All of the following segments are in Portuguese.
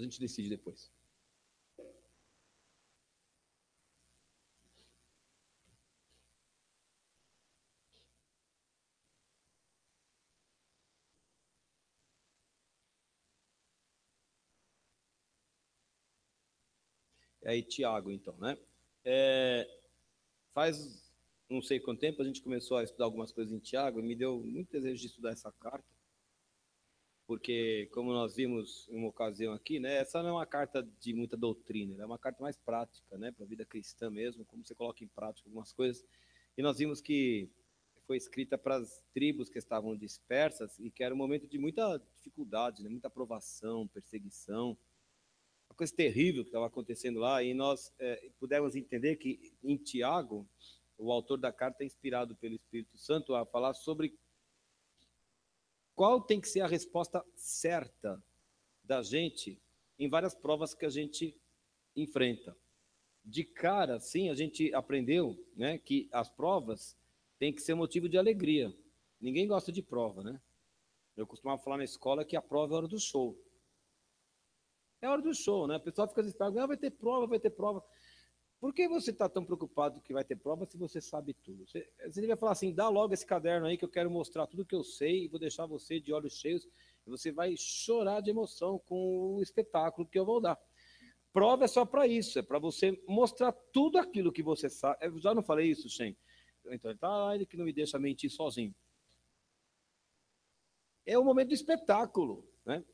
A gente decide depois. E aí, Tiago, então, né? Faz não sei quanto tempo a gente começou a estudar algumas coisas em Tiago e me deu muito desejo de estudar essa carta, porque, como nós vimos em uma ocasião aqui, né, essa não é uma carta de muita doutrina, é uma carta mais prática, né, para a vida cristã mesmo, como você coloca em prática algumas coisas. E nós vimos que foi escrita para as tribos que estavam dispersas e que era um momento de muita dificuldade, né, muita provação, perseguição, uma coisa terrível que estava acontecendo lá. E nós pudemos entender que em Tiago, o autor da carta é inspirado pelo Espírito Santo a falar sobre qual tem que ser a resposta certa da gente em várias provas que a gente enfrenta. De cara, sim, a gente aprendeu, né, que as provas têm que ser motivo de alegria. Ninguém gosta de prova, né? Eu costumava falar na escola que a prova é a hora do show. É a hora do show, né? O pessoal fica esperando, ah, vai ter prova, vai ter prova. Por que você está tão preocupado que vai ter prova se você sabe tudo? Você devia falar assim, dá logo esse caderno aí que eu quero mostrar tudo que eu sei e vou deixar você de olhos cheios e você vai chorar de emoção com o espetáculo que eu vou dar. Prova é só para isso, é para você mostrar tudo aquilo que você sabe. Eu já não falei isso, Shen? Então, ele que não me deixa mentir sozinho. É o momento do espetáculo, né?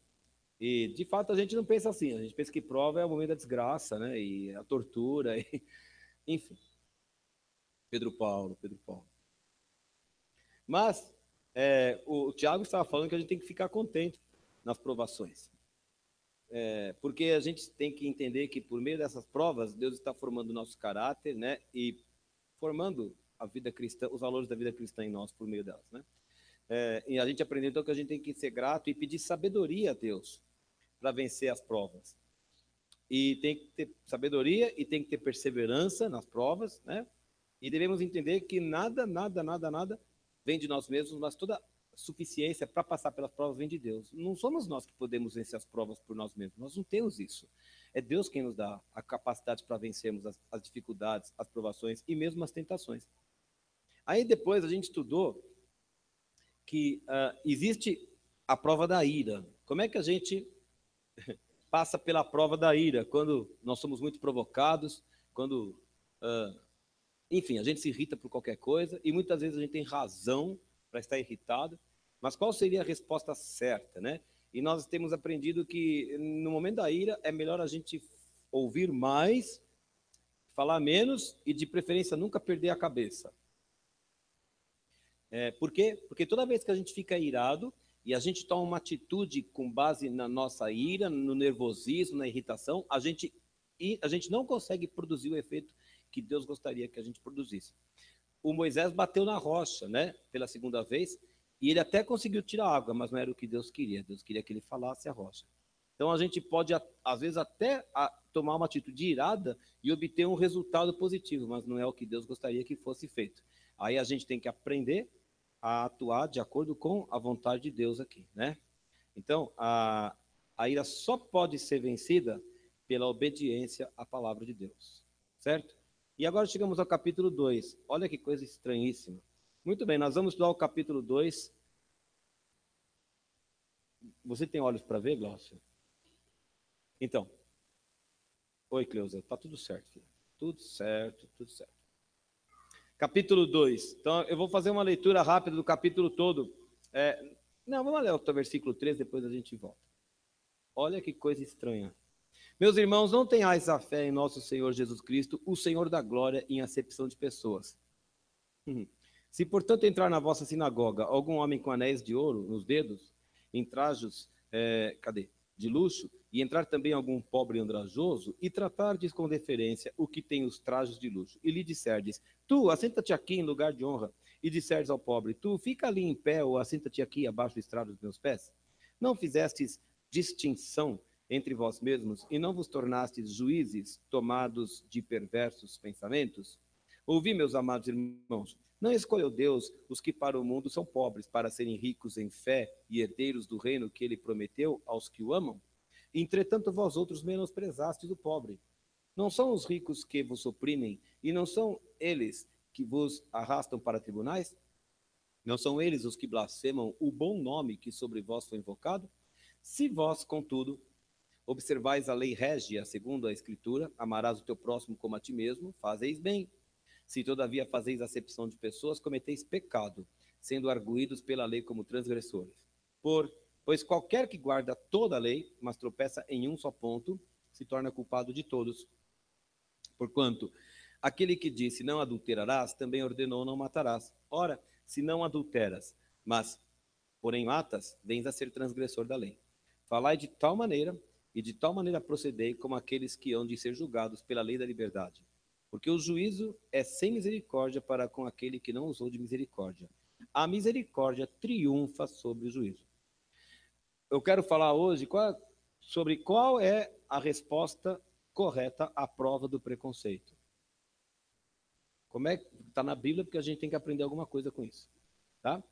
E, de fato, a gente não pensa assim. A gente pensa que prova é o momento da desgraça, né? E a tortura, e... enfim. Pedro Paulo. Mas o Tiago estava falando que a gente tem que ficar contente nas provações. Porque a gente tem que entender que por meio dessas provas, Deus está formando o nosso caráter, né? E formando a vida cristã, os valores da vida cristã em nós por meio delas, né? E a gente aprendeu então que a gente tem que ser grato e pedir sabedoria a Deus para vencer as provas. E tem que ter sabedoria e tem que ter perseverança nas provas, né? E devemos entender que nada vem de nós mesmos, mas toda suficiência para passar pelas provas vem de Deus. Não somos nós que podemos vencer as provas por nós mesmos, nós não temos isso. É Deus quem nos dá a capacidade para vencermos as dificuldades, as provações e mesmo as tentações. Aí depois a gente estudou que existe a prova da ira. Como é que a gente passa pela prova da ira? Quando nós somos muito provocados, quando enfim, a gente se irrita por qualquer coisa e muitas vezes a gente tem razão para estar irritado, mas qual seria a resposta certa, né? E nós temos aprendido que no momento da ira é melhor a gente ouvir mais, falar menos e de preferência nunca perder a cabeça. Por quê? Porque toda vez que a gente fica irado e a gente toma uma atitude com base na nossa ira, no nervosismo, na irritação, a gente não consegue produzir o efeito que Deus gostaria que a gente produzisse. O Moisés bateu na rocha, né, pela segunda vez, e ele até conseguiu tirar água, mas não era o que Deus queria. Deus queria que ele falasse a rocha. Então a gente pode, às vezes, até tomar uma atitude irada e obter um resultado positivo, mas não é o que Deus gostaria que fosse feito. Aí a gente tem que aprender a atuar de acordo com a vontade de Deus aqui, né? Então, a ira só pode ser vencida pela obediência à palavra de Deus, certo? E agora chegamos ao capítulo 2. Olha que coisa estranhíssima. Muito bem, nós vamos estudar o capítulo 2. Você tem olhos para ver, Glaucio? Então, oi, Cleusa, tá tudo certo, filho. Tudo certo, tudo certo. Capítulo 2. Então, eu vou fazer uma leitura rápida do capítulo todo. Não, vamos ler o versículo 3, depois a gente volta. Olha que coisa estranha. Meus irmãos, não tenhais a fé em nosso Senhor Jesus Cristo, o Senhor da glória, em acepção de pessoas. Se, portanto, entrar na vossa sinagoga algum homem com anéis de ouro nos dedos, em trajos, de luxo, e entrar também algum pobre andrajoso, e tratardes com deferência o que tem os trajos de luxo, e lhe disserdes, tu, assenta-te aqui em lugar de honra, e disserdes ao pobre, tu, fica ali em pé, ou assenta-te aqui abaixo do estrado dos meus pés? Não fizestes distinção entre vós mesmos, e não vos tornastes juízes tomados de perversos pensamentos? Ouvi, meus amados irmãos, não escolheu Deus os que para o mundo são pobres, para serem ricos em fé e herdeiros do reino que ele prometeu aos que o amam? Entretanto, vós outros menosprezastes o pobre. Não são os ricos que vos oprimem, e não são eles que vos arrastam para tribunais? Não são eles os que blasfemam o bom nome que sobre vós foi invocado? Se vós, contudo, observais a lei régia segundo a Escritura, amarás o teu próximo como a ti mesmo, fazeis bem. Se todavia fazeis acepção de pessoas, cometeis pecado, sendo arguídos pela lei como transgressores. Pois qualquer que guarda toda a lei, mas tropeça em um só ponto, se torna culpado de todos. Porquanto, aquele que disse não adulterarás, também ordenou não matarás. Ora, se não adulteras, mas, porém, matas, vens a ser transgressor da lei. Falai de tal maneira, e de tal maneira procedei, como aqueles que hão de ser julgados pela lei da liberdade. Porque o juízo é sem misericórdia para com aquele que não usou de misericórdia. A misericórdia triunfa sobre o juízo. Eu quero falar hoje sobre qual é a resposta correta à prova do preconceito. Como é que está na Bíblia, porque a gente tem que aprender alguma coisa com isso, tá?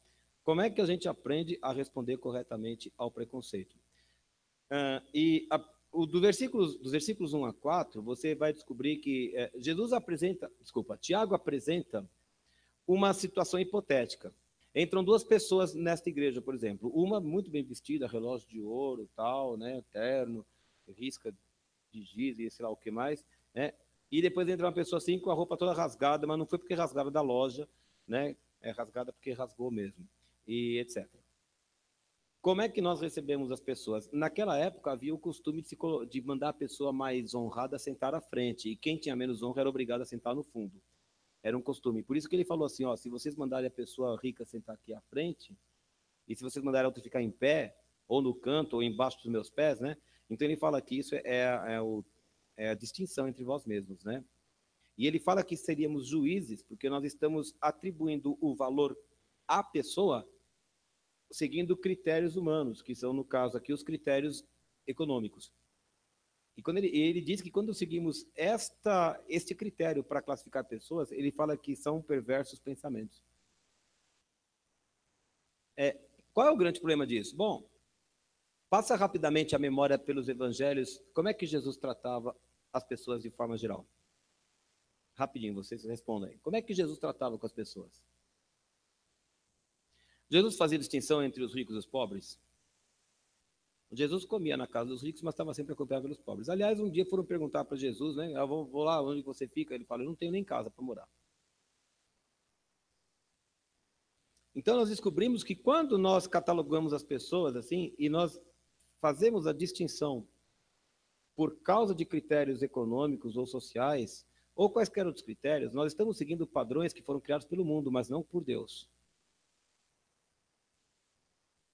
Como é que a gente aprende a responder corretamente ao preconceito? Dos versículos 1 a 4, você vai descobrir que Tiago apresenta uma situação hipotética. Entram duas pessoas nesta igreja, por exemplo, uma muito bem vestida, relógio de ouro, tal, né, terno, risca de giz e sei lá o que mais, né? E depois entra uma pessoa assim com a roupa toda rasgada, mas não foi porque rasgava da loja, né? É rasgada porque rasgou mesmo, e etc. Como é que nós recebemos as pessoas? Naquela época havia o costume de mandar a pessoa mais honrada sentar à frente, e quem tinha menos honra era obrigado a sentar no fundo. Era um costume. Por isso que ele falou assim, ó, se vocês mandarem a pessoa rica sentar aqui à frente, e se vocês mandarem a outra ficar em pé, ou no canto, ou embaixo dos meus pés, né? Então ele fala que isso é a distinção entre vós mesmos, né? E ele fala que seríamos juízes, porque nós estamos atribuindo o valor à pessoa seguindo critérios humanos, que são, no caso aqui, os critérios econômicos. E quando ele diz que quando seguimos este critério para classificar pessoas, ele fala que são perversos pensamentos. Qual é o grande problema disso? Bom, passa rapidamente a memória pelos evangelhos, como é que Jesus tratava as pessoas de forma geral? Rapidinho, vocês respondam aí. Como é que Jesus tratava com as pessoas? Jesus fazia distinção entre os ricos e os pobres? Jesus comia na casa dos ricos, mas estava sempre acompanhado pelos pobres. Aliás, um dia foram perguntar para Jesus, né? Eu vou lá, onde você fica? Ele fala, eu não tenho nem casa para morar. Então, nós descobrimos que quando nós catalogamos as pessoas assim, e nós fazemos a distinção por causa de critérios econômicos ou sociais, ou quaisquer outros critérios, nós estamos seguindo padrões que foram criados pelo mundo, mas não por Deus.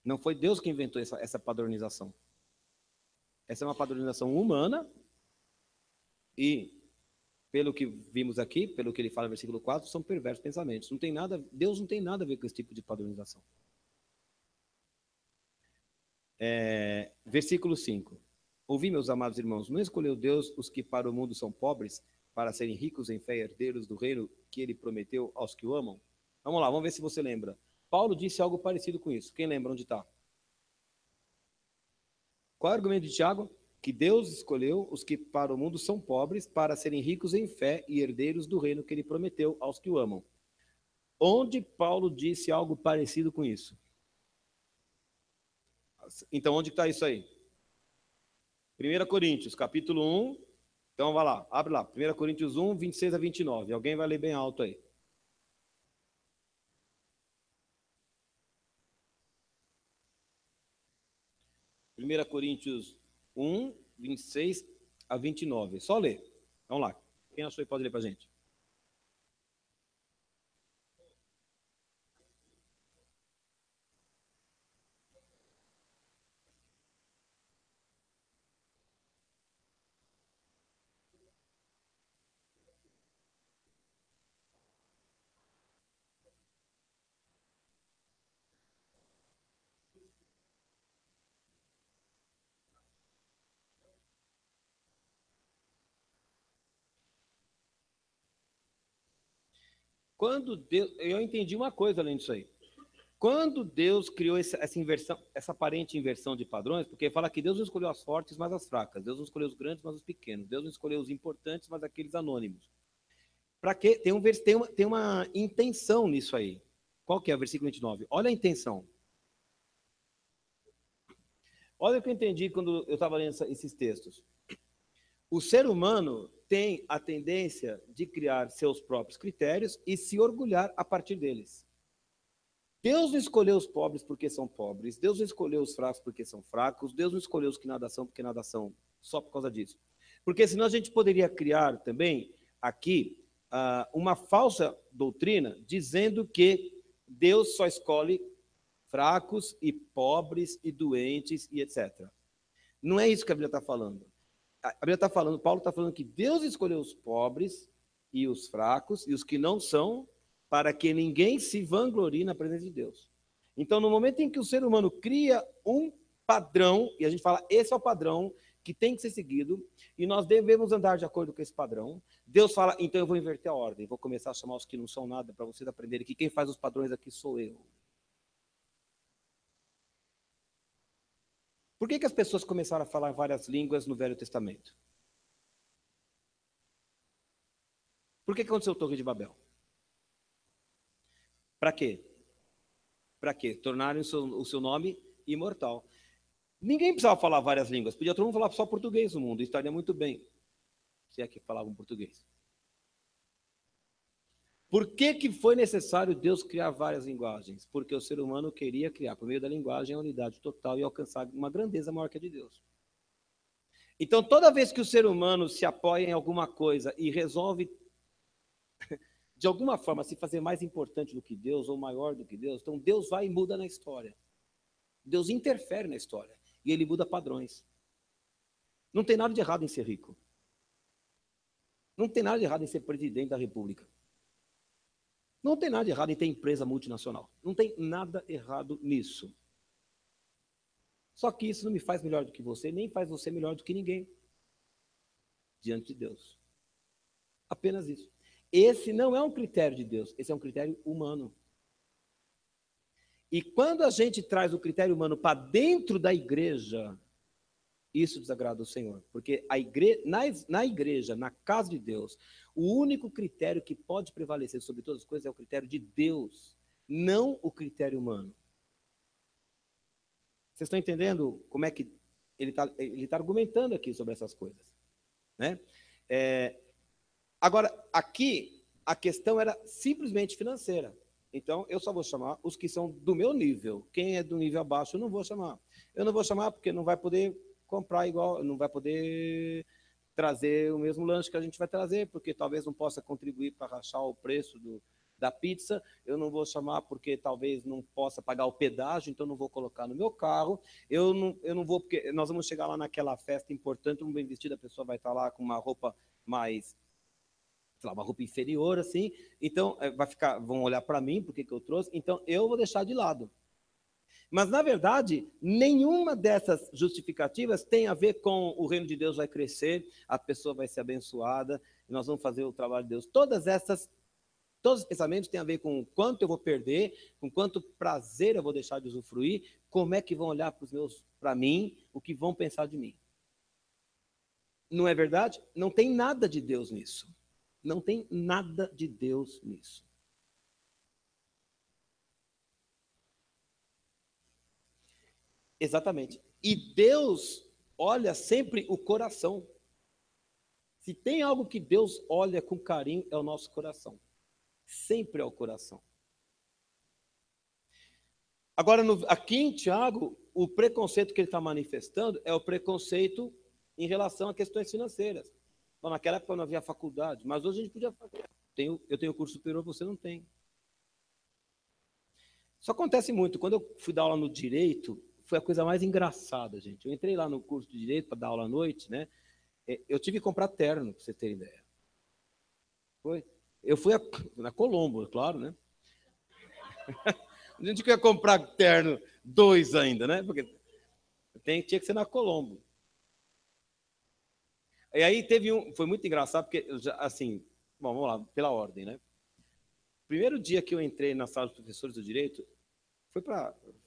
Não foi Deus que inventou essa padronização. Essa é uma padronização humana e, pelo que vimos aqui, pelo que ele fala no versículo 4, são perversos pensamentos. Deus não tem nada a ver com esse tipo de padronização. Versículo 5. Ouvi, meus amados irmãos, não escolheu Deus os que para o mundo são pobres, para serem ricos em fé e herdeiros do reino que ele prometeu aos que o amam? Vamos lá, vamos ver se você lembra. Paulo disse algo parecido com isso. Quem lembra onde está? Qual é o argumento de Tiago? Que Deus escolheu os que para o mundo são pobres, para serem ricos em fé e herdeiros do reino que ele prometeu aos que o amam. Onde Paulo disse algo parecido com isso? Então, onde está isso aí? 1 Coríntios, capítulo 1. Então, vai lá, abre lá. 1 Coríntios 1, 26 a 29. Alguém vai ler bem alto aí. 1 Coríntios 1, 26 a 29. Só ler. Vamos lá. Quem achou aí pode ler para a gente. Quando Deus, eu entendi uma coisa além disso aí. Quando Deus criou essa inversão, essa aparente inversão de padrões, porque fala que Deus não escolheu as fortes, mas as fracas. Deus não escolheu os grandes, mas os pequenos. Deus não escolheu os importantes, mas aqueles anônimos. Para quê? Tem uma intenção nisso aí. Qual que é o versículo 29? Olha a intenção. Olha o que eu entendi quando eu estava lendo esses textos. O ser humano tem a tendência de criar seus próprios critérios e se orgulhar a partir deles. Deus não escolheu os pobres porque são pobres, Deus não escolheu os fracos porque são fracos, Deus não escolheu os que nada são porque nada são, só por causa disso. Porque senão a gente poderia criar também aqui uma falsa doutrina dizendo que Deus só escolhe fracos e pobres e doentes e etc. Não é isso que a Bíblia está falando. A Bíblia está falando, Paulo está falando que Deus escolheu os pobres e os fracos e os que não são, para que ninguém se vanglorie na presença de Deus. Então, no momento em que o ser humano cria um padrão, e a gente fala, esse é o padrão que tem que ser seguido, e nós devemos andar de acordo com esse padrão, Deus fala, então eu vou inverter a ordem, vou começar a chamar os que não são nada, para vocês aprenderem que quem faz os padrões aqui sou eu. Por que as pessoas começaram a falar várias línguas no Velho Testamento? Por que aconteceu a Torre de Babel? Para quê? Para quê? Tornarem o seu nome imortal. Ninguém precisava falar várias línguas. Podia todo mundo falar só português no mundo. Estaria muito bem. Se é que falavam português. Por que foi necessário Deus criar várias linguagens? Porque o ser humano queria criar, por meio da linguagem, a unidade total e alcançar uma grandeza maior que a de Deus. Então, toda vez que o ser humano se apoia em alguma coisa e resolve de alguma forma, se fazer mais importante do que Deus ou maior do que Deus, então Deus vai e muda na história. Deus interfere na história e ele muda padrões. Não tem nada de errado em ser rico. Não tem nada de errado em ser presidente da República. Não tem nada de errado em ter empresa multinacional. Não tem nada errado nisso. Só que isso não me faz melhor do que você, nem faz você melhor do que ninguém diante de Deus. Apenas isso. Esse não é um critério de Deus, esse é um critério humano. E quando a gente traz o critério humano para dentro da igreja, isso desagrada o Senhor. Porque na igreja, na casa de Deus, o único critério que pode prevalecer sobre todas as coisas é o critério de Deus, não o critério humano. Vocês estão entendendo como é que ele tá argumentando aqui sobre essas coisas? Né? Agora, aqui, a questão era simplesmente financeira. Então, eu só vou chamar os que são do meu nível. Quem é do nível abaixo, eu não vou chamar. Eu não vou chamar porque não vai poder comprar igual, não vai poder trazer o mesmo lanche que a gente vai trazer, porque talvez não possa contribuir para rachar o preço da pizza. Eu não vou chamar porque talvez não possa pagar o pedágio, então não vou colocar no meu carro. Eu não vou, porque nós vamos chegar lá naquela festa importante, um bem vestido, a pessoa vai estar lá com uma roupa mais... sei lá, uma roupa inferior, assim, então vão olhar para mim, porque que eu trouxe, então eu vou deixar de lado. Mas, na verdade, nenhuma dessas justificativas tem a ver com o reino de Deus vai crescer, a pessoa vai ser abençoada, e nós vamos fazer o trabalho de Deus. Todos os pensamentos têm a ver com quanto eu vou perder, com quanto prazer eu vou deixar de usufruir, como é que vão olhar para mim, o que vão pensar de mim. Não é verdade? Não tem nada de Deus nisso. Não tem nada de Deus nisso. Exatamente. E Deus olha sempre o coração. Se tem algo que Deus olha com carinho, é o nosso coração. Sempre é o coração. Agora, aqui em Tiago, o preconceito que ele está manifestando é o preconceito em relação a questões financeiras. Bom, naquela época não havia faculdade, mas hoje a gente podia fazer. Eu tenho curso superior, você não tem. Isso acontece muito. Quando eu fui dar aula no Direito, foi a coisa mais engraçada, gente. Eu entrei lá no curso de Direito para dar aula à noite, né? Eu tive que comprar terno, para você ter ideia. Foi. Eu fui na Colombo, claro, né? A gente quer comprar terno 2 ainda, né? Porque tinha que ser na Colombo. E aí foi muito engraçado, porque, assim, vamos lá, pela ordem, né? Primeiro dia que eu entrei na sala dos professores do Direito,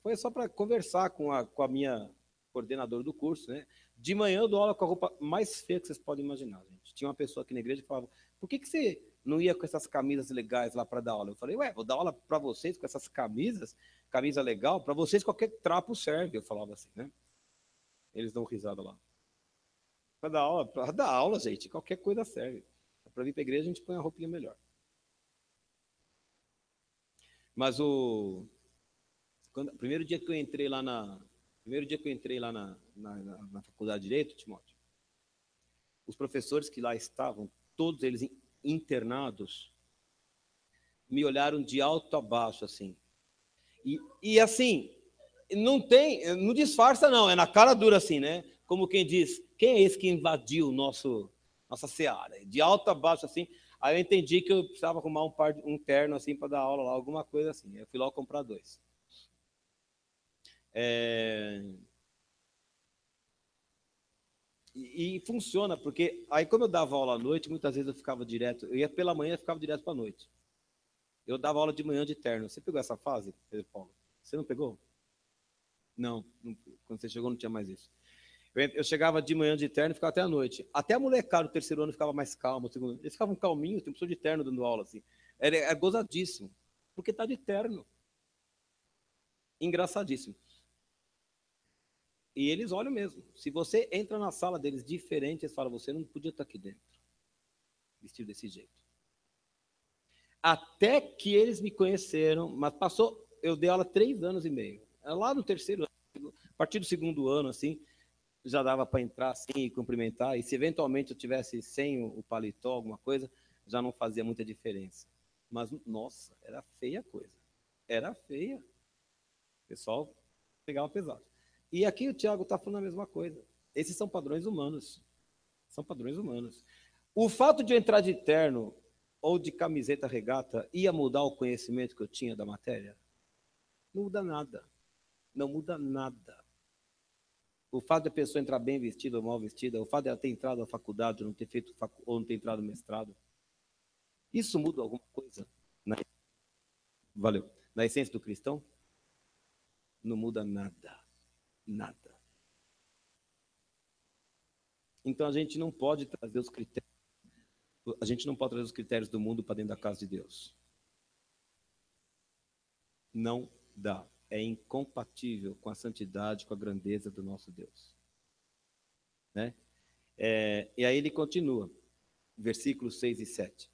Foi só para conversar com a minha coordenadora do curso, né? De manhã eu dou aula com a roupa mais feia que vocês podem imaginar, gente. Tinha uma pessoa aqui na igreja que falava, por que você não ia com essas camisas legais lá para dar aula? Eu falei, ué, vou dar aula para vocês com essas camisas, camisa legal, para vocês qualquer trapo serve, eu falava assim, né? Eles dão risada lá. Para dar aula, gente, qualquer coisa serve. Para vir para a igreja a gente põe a roupinha melhor. Mas primeiro dia que eu entrei lá na faculdade de Direito, Timóteo, os professores que lá estavam, todos eles internados, me olharam de alto a baixo, assim. E assim, não disfarça não, é na cara dura assim, né? Como quem diz, quem é esse que invadiu nossa seara? De alto a baixo, assim. Aí eu entendi que eu precisava arrumar um terno assim para dar aula lá, alguma coisa assim. Eu fui lá comprar 2. E funciona, porque aí como eu dava aula à noite, muitas vezes eu ficava direto, eu ia pela manhã e ficava direto para a noite. Eu dava aula de manhã de terno. Você pegou essa fase, Pedro Paulo? Você não pegou? Não, quando você chegou não tinha mais isso. Eu chegava de manhã de terno e ficava até a noite. Até a molecada do terceiro ano ficava mais calma. Eles ficavam calminhos, tem pessoa de terno dando aula assim. É gozadíssimo, porque tá de terno. Engraçadíssimo. E eles olham mesmo. Se você entra na sala deles diferente, eles falam, você não podia estar aqui dentro, vestido desse jeito. Até que eles me conheceram, mas eu dei aula 3 anos e meio. Lá no terceiro ano, a partir do segundo ano, assim, já dava para entrar assim e cumprimentar. E se eventualmente eu tivesse sem o paletó, alguma coisa, já não fazia muita diferença. Mas, nossa, era feia a coisa. Era feia. O pessoal pegava pesado. E aqui o Tiago está falando a mesma coisa. Esses são padrões humanos. São padrões humanos. O fato de eu entrar de terno ou de camiseta regata ia mudar o conhecimento que eu tinha da matéria? Não muda nada. Não muda nada. O fato de a pessoa entrar bem vestida ou mal vestida, o fato de ela ter entrado na faculdade ou não ter feito ou não ter entrado no mestrado, isso muda alguma coisa? Valeu. Na essência do cristão? Não muda nada. Nada. Então a gente não pode trazer os critérios. A gente não pode trazer os critérios do mundo para dentro da casa de Deus. Não dá. É incompatível com a santidade, com a grandeza do nosso Deus. Né? E aí ele continua, versículos 6 e 7.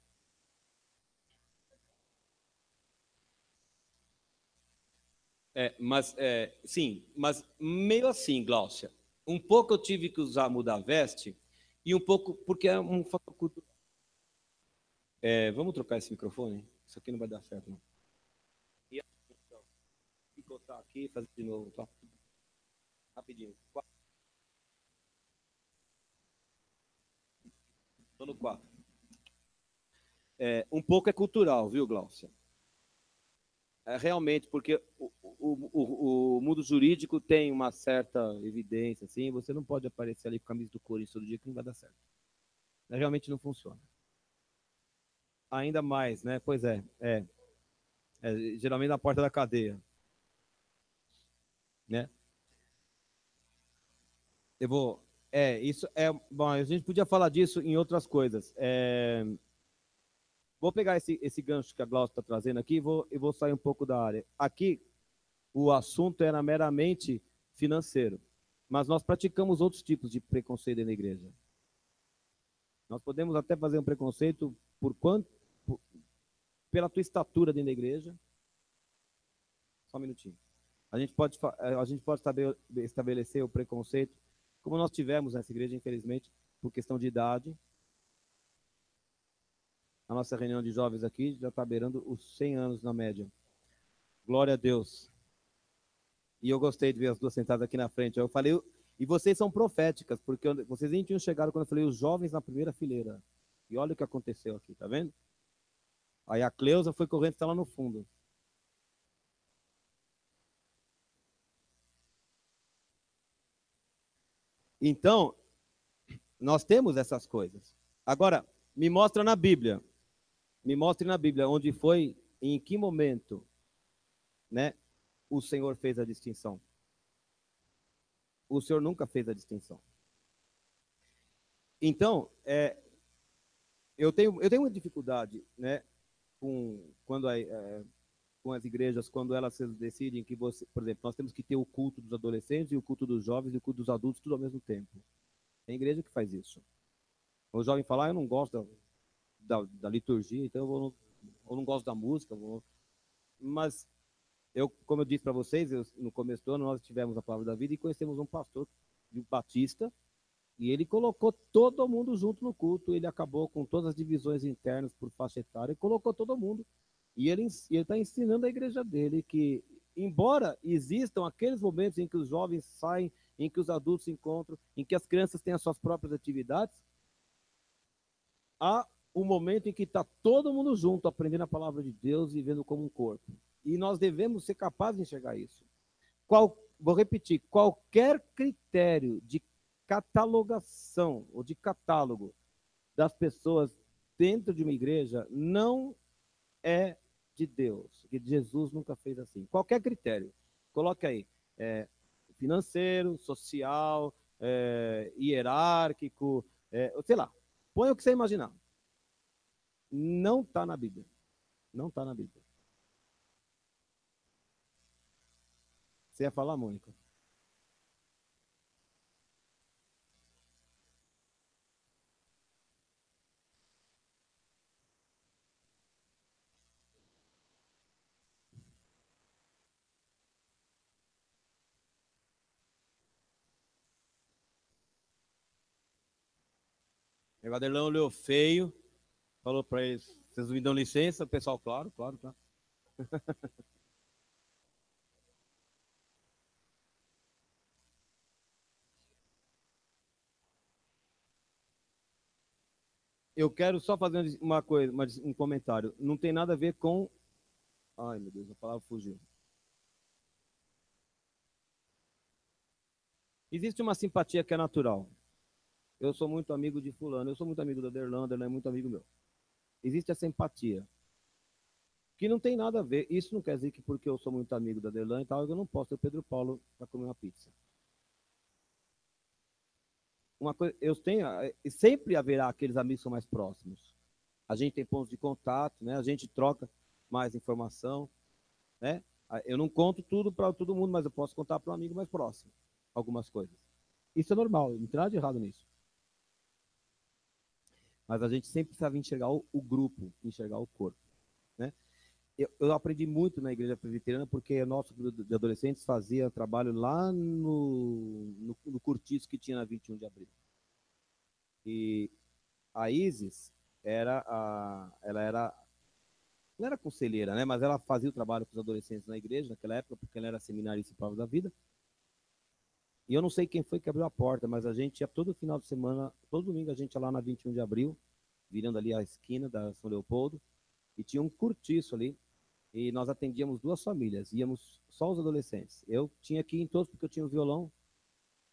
Sim, mas meio assim, Gláucia. Um pouco eu tive que mudar a veste, e um pouco porque é um fator cultural. Vamos trocar esse microfone? Isso aqui não vai dar certo, não. E encontrar aqui e fazer de novo, tá? Rapidinho. Estou no 4. Um pouco é cultural, viu, Gláucia? Realmente, porque o mundo jurídico tem uma certa evidência, assim, você não pode aparecer ali com a camisa do Corinthians todo dia que não vai dar certo. Realmente não funciona. Ainda mais, né? Pois geralmente na porta da cadeia, né? Eu vou, isso é, bom, a gente podia falar disso em outras coisas. Vou pegar esse gancho que a Glaucia está trazendo aqui e vou sair um pouco da área. Aqui, o assunto era meramente financeiro, mas nós praticamos outros tipos de preconceito na igreja. Nós podemos até fazer um preconceito pela tua estatura dentro da igreja. Só um minutinho. A gente pode estabelecer o preconceito, como nós tivemos nessa igreja, infelizmente, por questão de idade. A nossa reunião de jovens aqui já está beirando os 100 anos na média. Glória a Deus. E eu gostei de ver as duas sentadas aqui na frente. Eu falei, e vocês são proféticas, porque vocês nem tinham chegado quando eu falei os jovens na primeira fileira. E olha o que aconteceu aqui, tá vendo? Aí a Cleusa foi correndo, está lá no fundo. Então, nós temos essas coisas. Agora, me mostra na Bíblia. Me mostre na Bíblia onde foi, em que momento, né? o Senhor fez a distinção? O Senhor nunca fez a distinção. Então, eu tenho uma dificuldade, né, com as igrejas, quando elas decidem que você, por exemplo, nós temos que ter o culto dos adolescentes e o culto dos jovens e o culto dos adultos tudo ao mesmo tempo. Tem igreja que faz isso. O jovem fala, eu não gosto da liturgia, então eu não gosto da música, mas como eu disse para vocês, no começo do ano nós tivemos a Palavra da Vida e conhecemos um pastor de Batista, e ele colocou todo mundo junto no culto, ele acabou com todas as divisões internas por faixa etária e colocou todo mundo. E ele está ensinando a igreja dele que, embora existam aqueles momentos em que os jovens saem, em que os adultos se encontram, em que as crianças têm as suas próprias atividades, há um momento em que está todo mundo junto, aprendendo a palavra de Deus e vivendo como um corpo. E nós devemos ser capazes de enxergar isso. Vou repetir, qualquer critério de catalogação ou de catálogo das pessoas dentro de uma igreja não é de Deus, que Jesus nunca fez assim. Qualquer critério, coloque aí, financeiro, social, hierárquico, sei lá, põe o que você imaginar. Não está na Bíblia. Não está na Bíblia. Você ia falar, Mônica? O Adelão olhou feio, falou para eles, vocês me dão licença? O pessoal, claro, claro, claro. Eu quero só fazer uma coisa, um comentário. Não tem nada a ver com. Ai, meu Deus, a palavra fugiu. Existe uma simpatia que é natural. Eu sou muito amigo de fulano, eu sou muito amigo da Derlanda, ele é muito amigo meu. Existe essa empatia, que não tem nada a ver. Isso não quer dizer que porque eu sou muito amigo da Derlanda e tal, eu não posso ter o Pedro Paulo para comer uma pizza. Uma coisa, sempre haverá aqueles amigos que são mais próximos. A gente tem pontos de contato, né? A gente troca mais informação, né? Eu não conto tudo para todo mundo, mas eu posso contar para um amigo mais próximo algumas coisas. Isso é normal, não tem nada de errado nisso. Mas a gente sempre precisava enxergar o grupo, enxergar o corpo, né? Eu aprendi muito na igreja presbiteriana porque o nosso grupo de adolescentes fazia trabalho lá no cortiço que tinha na 21 de abril. E a Isis ela era, não era conselheira, né? Mas ela fazia o trabalho com os adolescentes na igreja naquela época, porque ela era seminarista em Prova da Vida. E eu não sei quem foi que abriu a porta, mas a gente ia todo final de semana, todo domingo a gente ia lá na 21 de abril, virando ali a esquina da São Leopoldo, e tinha um cortiço ali, e nós atendíamos duas famílias, íamos só os adolescentes. Eu tinha que ir em todos porque eu tinha o violão,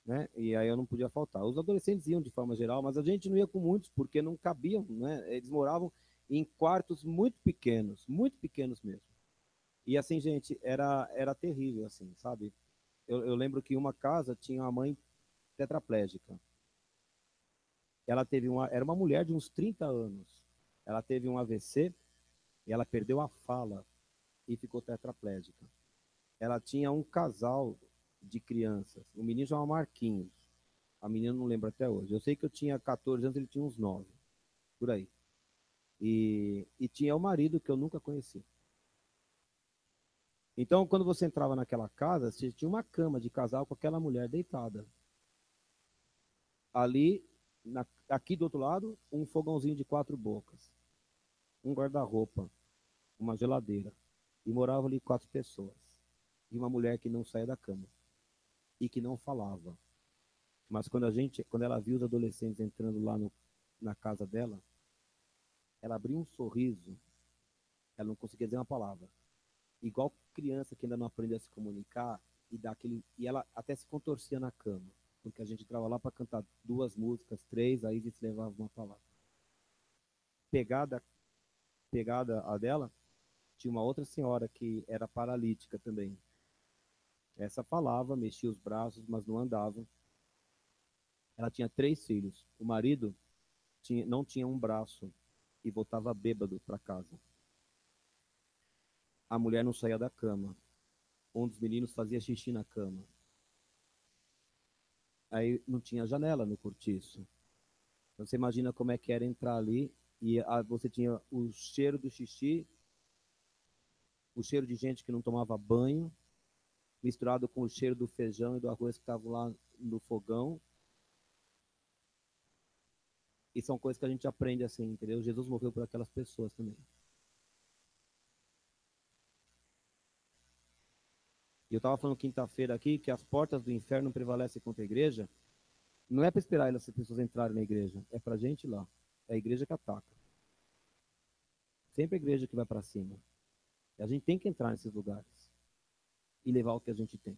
né? E aí eu não podia faltar. Os adolescentes iam de forma geral, mas a gente não ia com muitos porque não cabiam, né? Eles moravam em quartos muito pequenos mesmo. E assim, gente, era terrível, assim, sabe? Eu lembro que uma casa tinha uma mãe tetraplégica. Era uma mulher de uns 30 anos. Ela teve um AVC e ela perdeu a fala e ficou tetraplégica. Ela tinha um casal de crianças. O menino chamava Marquinhos. A menina não lembro até hoje. Eu sei que eu tinha 14 anos, ele tinha uns 9, por aí. E tinha o marido que eu nunca conheci. Então, quando você entrava naquela casa, você tinha uma cama de casal com aquela mulher deitada. Ali, aqui do outro lado, um fogãozinho de 4 bocas, um guarda-roupa, uma geladeira. E moravam ali 4 pessoas. E uma mulher que não saía da cama e que não falava. Mas quando ela viu os adolescentes entrando lá na casa dela, ela abriu um sorriso. Ela não conseguia dizer uma palavra. Igual criança que ainda não aprende a se comunicar e ela até se contorcia na cama, porque a gente entrava lá para cantar 2 músicas, 3, aí a gente levava uma palavra. Pegada, pegada a dela, tinha uma outra senhora que era paralítica também. Essa falava, mexia os braços, mas não andava. Ela tinha 3 filhos. O marido não tinha um braço e voltava bêbado para casa. A mulher não saía da cama. Um dos meninos fazia xixi na cama. Aí não tinha janela no cortiço. Então, você imagina como é que era entrar ali e você tinha o cheiro do xixi, o cheiro de gente que não tomava banho, misturado com o cheiro do feijão e do arroz que estavam lá no fogão. E são coisas que a gente aprende assim, entendeu? Jesus morreu por aquelas pessoas também. E eu estava falando quinta-feira aqui que as portas do inferno prevalecem contra a igreja. Não é para esperar essas pessoas entrarem na igreja, é para a gente ir lá. É a igreja que ataca. Sempre a igreja que vai para cima. E a gente tem que entrar nesses lugares e levar o que a gente tem.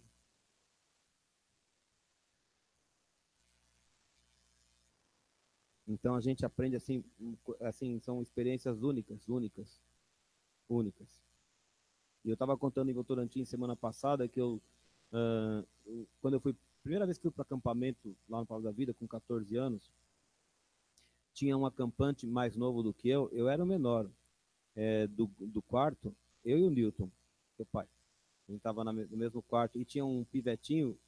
Então a gente aprende assim são experiências únicas, únicas, únicas. E eu estava contando em Votorantim semana passada que quando eu fui, primeira vez que fui para acampamento lá no Paulo da Vida, com 14 anos, tinha um acampante mais novo do que eu era o menor do quarto, eu e o Newton, meu pai. A gente estava no mesmo quarto e tinha um pivetinho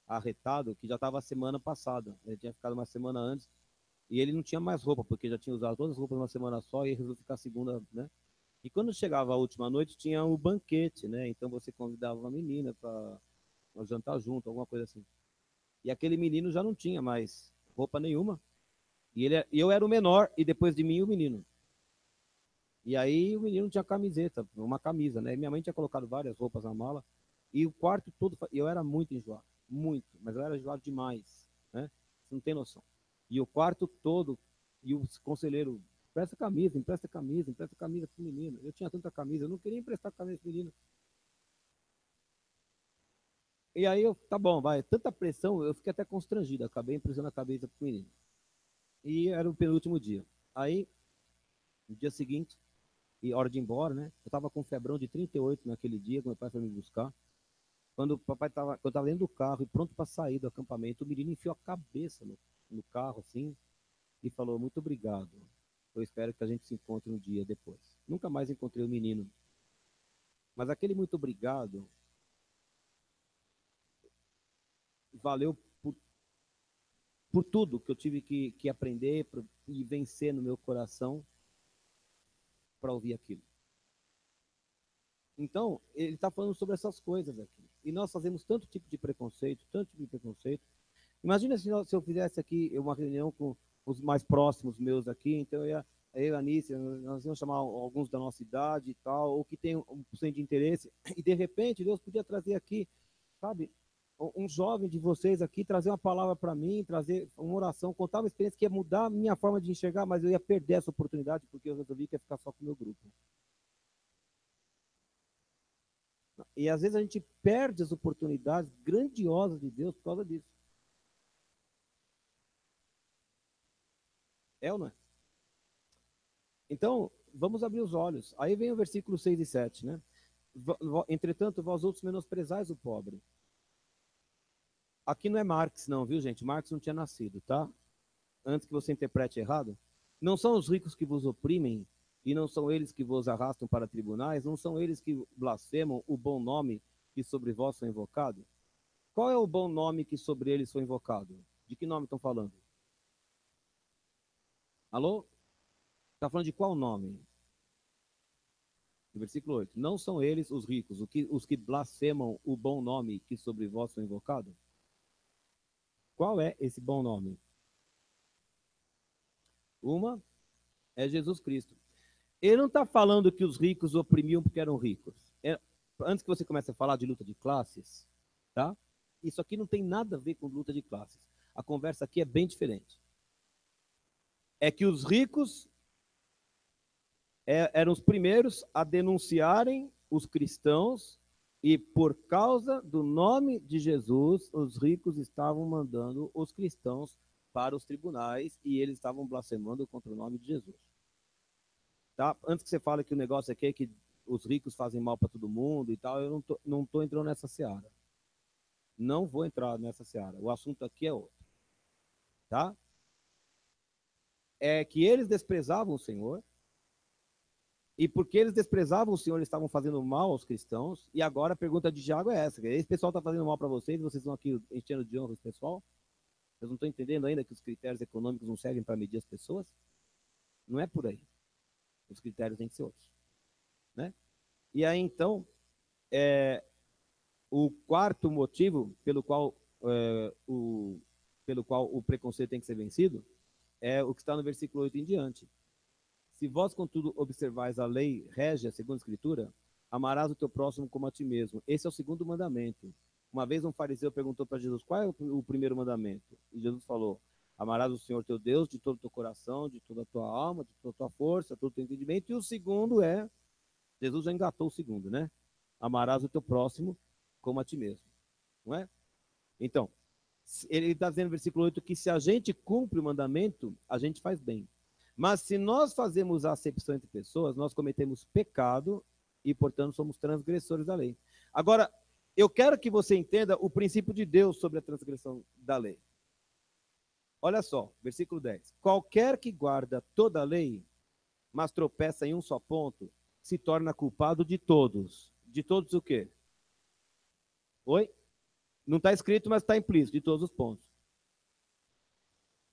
arretado que já estava a semana passada. Ele tinha ficado uma semana antes e ele não tinha mais roupa, porque já tinha usado todas as roupas numa semana só e resolveu ficar a segunda, né? E quando chegava a última noite, tinha o banquete, né? Então você convidava uma menina para jantar junto, alguma coisa assim. E aquele menino já não tinha mais roupa nenhuma. E eu era o menor, e depois de mim o menino. E aí o menino tinha camiseta, uma camisa, né? E minha mãe tinha colocado várias roupas na mala. E o quarto todo, eu era muito enjoado, muito, mas eu era enjoado demais, né? Você não tem noção. E o quarto todo, e o conselheiro, empresta camisa, empresta camisa pro menino. Eu tinha tanta camisa, eu não queria emprestar camisa pro menino. E aí eu, tá bom, vai, tanta pressão, eu fiquei até constrangido, acabei emprestando a camisa pro menino. E era o penúltimo dia. Aí, no dia seguinte, e hora de ir embora, né? Eu tava com febrão de 38 naquele dia, quando meu pai foi me buscar. Quando o papai tava, eu tava dentro do carro e pronto para sair do acampamento, o menino enfiou a cabeça no carro, assim, e falou: Muito obrigado. Eu espero que a gente se encontre um dia depois. Nunca mais encontrei o menino. Mas aquele muito obrigado valeu por tudo que eu tive que aprender e vencer no meu coração para ouvir aquilo. Então, ele está falando sobre essas coisas aqui. E nós fazemos tanto tipo de preconceito, tanto tipo de preconceito. Imagina se eu fizesse aqui uma reunião com os mais próximos meus aqui, então eu e a Anícia, nós íamos chamar alguns da nossa idade e tal, ou que tem 1% de interesse, e de repente Deus podia trazer aqui, sabe, um jovem de vocês aqui, trazer uma palavra para mim, trazer uma oração, contar uma experiência que ia mudar a minha forma de enxergar, mas eu ia perder essa oportunidade porque eu resolvi que ia ficar só com o meu grupo. E às vezes a gente perde as oportunidades grandiosas de Deus por causa disso. É ou não é? Então, vamos abrir os olhos. Aí vem o versículo 6 e 7, né? Entretanto, vós outros menosprezais o pobre. Aqui não é Marx, não, viu, gente? Marx não tinha nascido, tá? Antes que você interprete errado. Não são os ricos que vos oprimem e não são eles que vos arrastam para tribunais, não são eles que blasfemam o bom nome que sobre vós foi invocado? Qual é o bom nome que sobre eles foi invocado? De que nome estão falando? Alô? Está falando de qual nome? No versículo 8. Não são eles os ricos, os que blasfemam o bom nome que sobre vós foi invocado? Qual é esse bom nome? Uma é Jesus Cristo. Ele não está falando que os ricos oprimiam porque eram ricos. Antes que você comece a falar de luta de classes, tá? Isso aqui não tem nada a ver com luta de classes. A conversa aqui é bem diferente. É que os ricos eram os primeiros a denunciarem os cristãos e por causa do nome de Jesus, os ricos estavam mandando os cristãos para os tribunais e eles estavam blasfemando contra o nome de Jesus. Tá? Antes que você fale que o negócio aqui é que os ricos fazem mal para todo mundo e tal, eu não tô entrando nessa seara. Não vou entrar nessa seara. O assunto aqui é outro, tá? É que eles desprezavam o Senhor, e porque eles desprezavam o Senhor, eles estavam fazendo mal aos cristãos, e agora a pergunta de Tiago é essa: esse pessoal está fazendo mal para vocês, e vocês estão aqui enchendo de honra esse pessoal? Eu não estou entendendo ainda que os critérios econômicos não servem para medir as pessoas? Não é por aí. Os critérios têm que ser outros, né? E aí, então, o quarto motivo pelo qual o preconceito tem que ser vencido é o que está no versículo 8 em diante. Se vós, contudo, observais a lei régia, segundo a Escritura, amarás o teu próximo como a ti mesmo. Esse é o segundo mandamento. Uma vez um fariseu perguntou para Jesus, qual é o primeiro mandamento? E Jesus falou, amarás o Senhor teu Deus de todo o teu coração, de toda a tua alma, de toda a tua força, de todo o teu entendimento. E o segundo é, Jesus já engatou o segundo, né? Amarás o teu próximo como a ti mesmo. Não é? Então, ele está dizendo no versículo 8 que se a gente cumpre o mandamento, a gente faz bem. Mas se nós fazemos acepção entre pessoas, nós cometemos pecado e, portanto, somos transgressores da lei. Agora, eu quero que você entenda o princípio de Deus sobre a transgressão da lei. Olha só, versículo 10. Qualquer que guarda toda a lei, mas tropeça em um só ponto, se torna culpado de todos. De todos o quê? Oi? Não está escrito, mas está implícito, de todos os pontos.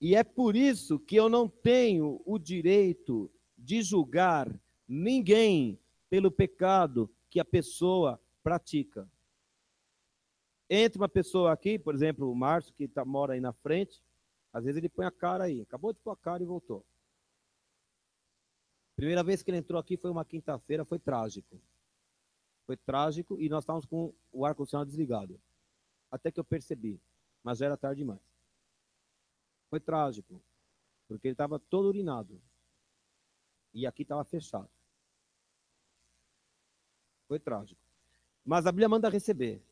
E é por isso que eu não tenho o direito de julgar ninguém pelo pecado que a pessoa pratica. Entra uma pessoa aqui, por exemplo, o Márcio, que mora aí na frente, às vezes ele põe a cara aí, acabou de pôr a cara e voltou. Primeira vez que ele entrou aqui foi uma quinta-feira, foi trágico. Foi trágico e nós estávamos com o ar-condicionado desligado. Até que eu percebi, mas já era tarde demais. Foi trágico, porque ele estava todo urinado. E aqui estava fechado. Foi trágico. Mas a Bíblia manda receber.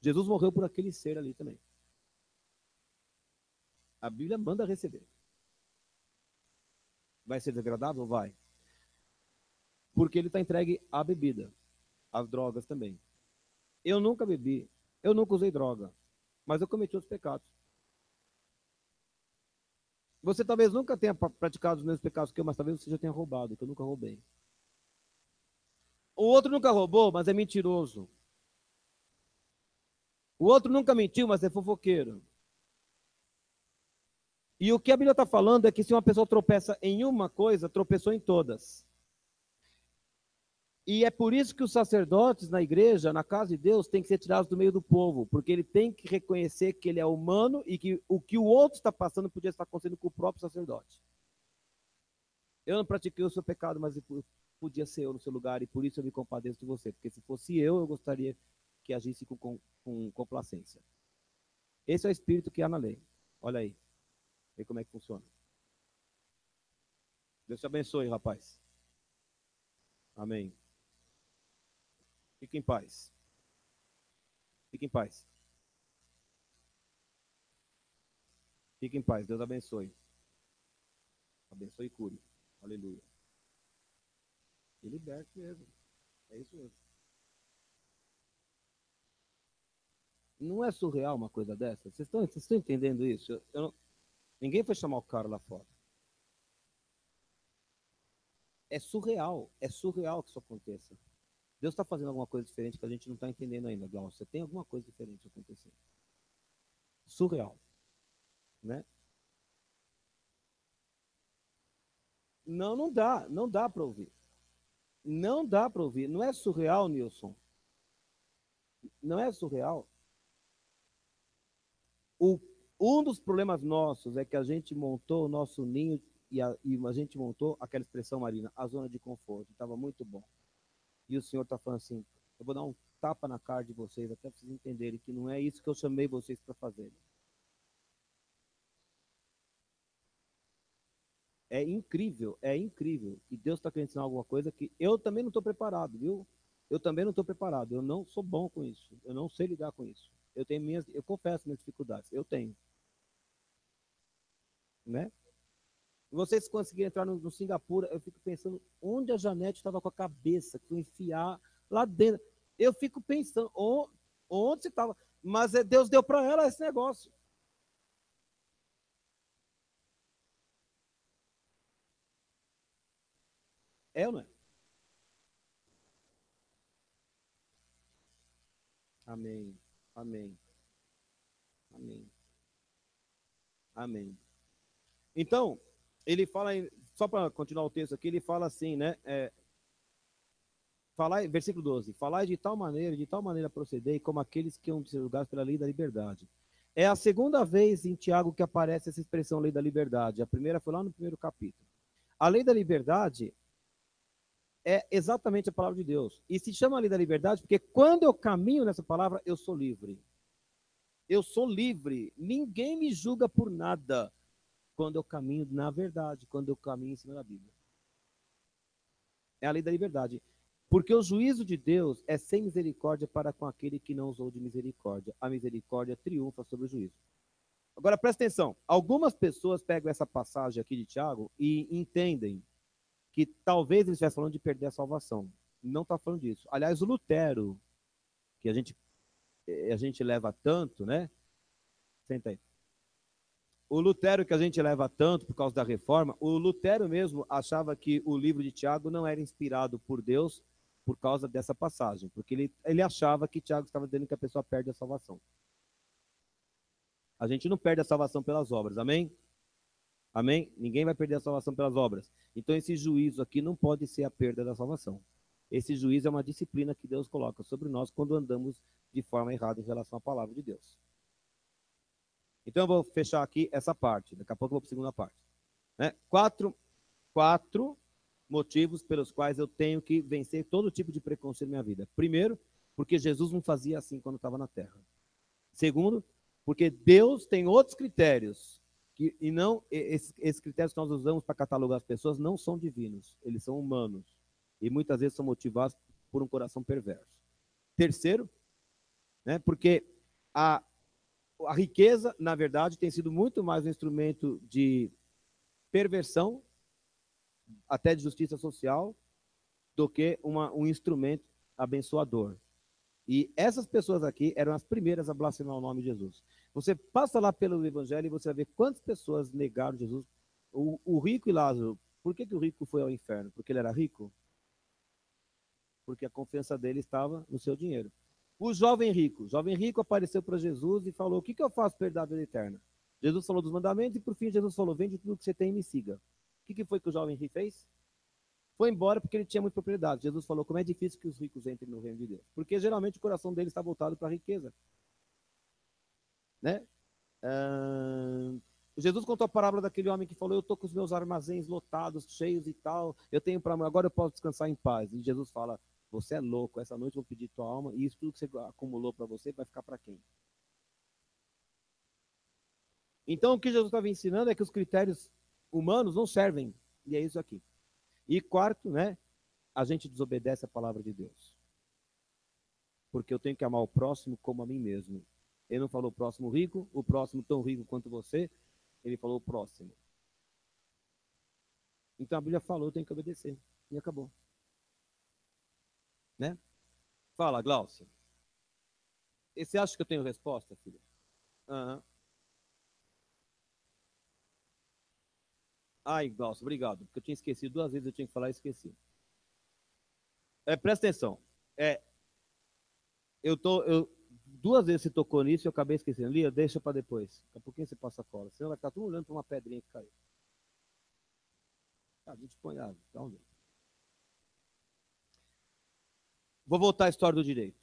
Jesus morreu por aquele ser ali também. A Bíblia manda receber. Vai ser desagradável? Vai. Porque ele está entregue à bebida, às drogas também. Eu nunca bebi, eu nunca usei droga, mas eu cometi outros pecados. Você talvez nunca tenha praticado os mesmos pecados que eu, mas talvez você já tenha roubado, que eu nunca roubei. O outro nunca roubou, mas é mentiroso. O outro nunca mentiu, mas é fofoqueiro. E o que a Bíblia está falando é que se uma pessoa tropeça em uma coisa, tropeçou em todas. E é por isso que os sacerdotes na igreja, na casa de Deus, têm que ser tirados do meio do povo, porque ele tem que reconhecer que ele é humano e que o outro está passando podia estar acontecendo com o próprio sacerdote. Eu não pratiquei o seu pecado, mas podia ser eu no seu lugar, e por isso eu me compadeço de você, porque se fosse eu gostaria que agisse com complacência. Esse é o espírito que há na lei. Olha aí, vê como é que funciona. Deus te abençoe, rapaz. Amém. Fique em paz. Fique em paz. Fique em paz. Deus abençoe. Abençoe e cure. Aleluia. E liberte mesmo. É isso mesmo. Não é surreal uma coisa dessa? Vocês estão entendendo isso? Ninguém foi chamar o cara lá fora. É surreal que isso aconteça. Deus está fazendo alguma coisa diferente que a gente não está entendendo ainda, Glaucio. Tem alguma coisa diferente acontecendo. Surreal, né? Não, não dá para ouvir. Não dá para ouvir. Não é surreal, Nilson. Não é surreal. O, um dos problemas nossos é que a gente montou o nosso ninho e a gente montou aquela expressão, Marina, a zona de conforto. Estava muito bom. E o Senhor está falando assim, eu vou dar um tapa na cara de vocês, até vocês entenderem que não é isso que eu chamei vocês para fazerem. É incrível. E Deus está querendo ensinar alguma coisa que eu também não estou preparado, viu? Eu também não estou preparado. Eu não sou bom com isso. Eu não sei lidar com isso. Eu confesso minhas dificuldades. Eu tenho, né? Vocês conseguiram entrar no Singapura, eu fico pensando onde a Janete estava com a cabeça, que eu enfiar lá dentro. Eu fico pensando, Onde você estava? Mas Deus deu para ela esse negócio. É ou não é? Amém. Amém. Amém. Amém. Então, ele fala, só para continuar o texto aqui, ele fala assim, né? Versículo 12: falai de tal maneira procedei, como aqueles que hão de ser julgados pela lei da liberdade. É a segunda vez em Tiago que aparece essa expressão lei da liberdade. A primeira foi lá no primeiro capítulo. A lei da liberdade é exatamente a palavra de Deus. E se chama lei da liberdade porque quando eu caminho nessa palavra, eu sou livre. Eu sou livre. Ninguém me julga por nada quando eu caminho na verdade, quando eu caminho em cima da Bíblia. É a lei da liberdade. Porque o juízo de Deus é sem misericórdia para com aquele que não usou de misericórdia. A misericórdia triunfa sobre o juízo. Agora, presta atenção. Algumas pessoas pegam essa passagem aqui de Tiago e entendem que talvez ele estivesse falando de perder a salvação. Não está falando disso. Aliás, o Lutero, que a gente leva tanto, né? Senta aí. O Lutero, que a gente leva tanto por causa da reforma, o Lutero mesmo achava que o livro de Tiago não era inspirado por Deus por causa dessa passagem, porque ele achava que Tiago estava dizendo que a pessoa perde a salvação. A gente não perde a salvação pelas obras, amém? Amém? Ninguém vai perder a salvação pelas obras. Então, esse juízo aqui não pode ser a perda da salvação. Esse juízo é uma disciplina que Deus coloca sobre nós quando andamos de forma errada em relação à palavra de Deus. Então, eu vou fechar aqui essa parte. Daqui a pouco eu vou para a segunda parte. Né? Quatro motivos pelos quais eu tenho que vencer todo tipo de preconceito na minha vida. Primeiro, porque Jesus não fazia assim quando estava na terra. Segundo, porque Deus tem outros critérios e não esses critérios que nós usamos para catalogar as pessoas não são divinos, eles são humanos e muitas vezes são motivados por um coração perverso. Terceiro, né, porque a riqueza, na verdade, tem sido muito mais um instrumento de perversão, até de justiça social, do que um instrumento abençoador. E essas pessoas aqui eram as primeiras a blasfemar o nome de Jesus. Você passa lá pelo Evangelho e você vai ver quantas pessoas negaram Jesus. O rico e Lázaro, por que o rico foi ao inferno? Porque ele era rico? Porque a confiança dele estava no seu dinheiro. O jovem rico apareceu para Jesus e falou: o que eu faço para herdar a vida eterna? Jesus falou dos mandamentos e por fim Jesus falou: vende tudo que você tem e me siga. O que foi que o jovem rico fez? Foi embora porque ele tinha muita propriedade. Jesus falou como é difícil que os ricos entrem no reino de Deus. Porque geralmente o coração dele está voltado para a riqueza. Né? Jesus contou a parábola daquele homem que falou: eu estou com os meus armazéns lotados, cheios e tal, eu tenho para agora eu posso descansar em paz. E Jesus fala: você é louco, essa noite eu vou pedir tua alma e isso tudo que você acumulou para você vai ficar para quem? Então o que Jesus estava ensinando é que os critérios humanos não servem. E é isso aqui. E quarto, né? A gente desobedece a palavra de Deus. Porque eu tenho que amar o próximo como a mim mesmo. Ele não falou o próximo rico, o próximo tão rico quanto você, ele falou o próximo. Então a Bíblia falou, eu tenho que obedecer. E acabou. Né? Fala, Glaucia. E você acha que eu tenho resposta, filho? Aham. Ai, Glaucia, obrigado. Porque eu tinha esquecido 2 vezes, eu tinha que falar e esqueci. Presta atenção. É, 2 vezes você tocou nisso e eu acabei esquecendo. Lia, deixa para depois. Daqui a pouquinho você passa a cola. Senão vai ficar tudo olhando para uma pedrinha que caiu. A gente põe. Vamos ver. Vou voltar à história do direito.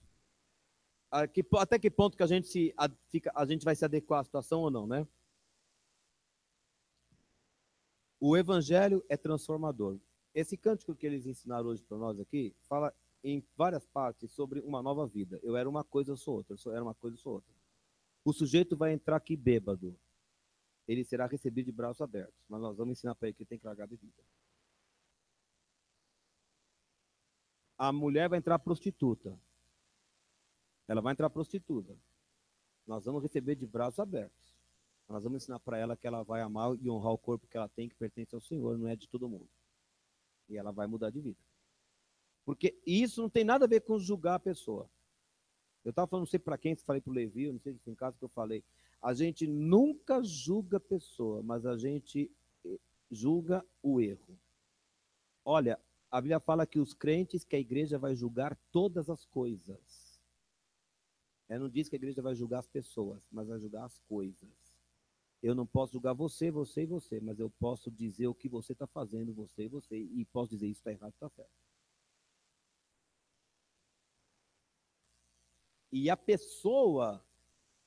Até que ponto que a gente vai se adequar à situação ou não, né? O evangelho é transformador. Esse cântico que eles ensinaram hoje para nós aqui fala em várias partes sobre uma nova vida. Eu era uma coisa, eu sou outra. Eu era uma coisa, eu sou outra. O sujeito vai entrar aqui bêbado. Ele será recebido de braços abertos. Mas nós vamos ensinar para ele que ele tem que largar a bebida. A mulher vai entrar prostituta. Ela vai entrar prostituta. Nós vamos receber de braços abertos. Nós vamos ensinar para ela que ela vai amar e honrar o corpo que ela tem, que pertence ao Senhor, não é de todo mundo. E ela vai mudar de vida. Porque isso não tem nada a ver com julgar a pessoa. Eu estava falando, não sei para quem, se falei para o Levi, eu não sei se foi em casa que eu falei. A gente nunca julga a pessoa, mas a gente julga o erro. Olha, a Bíblia fala que os crentes, que a igreja vai julgar todas as coisas. Não diz que a igreja vai julgar as pessoas, mas vai julgar as coisas. Eu não posso julgar você, você e você, mas eu posso dizer o que você está fazendo, você e você, e posso dizer isso está errado, está certo. E a pessoa,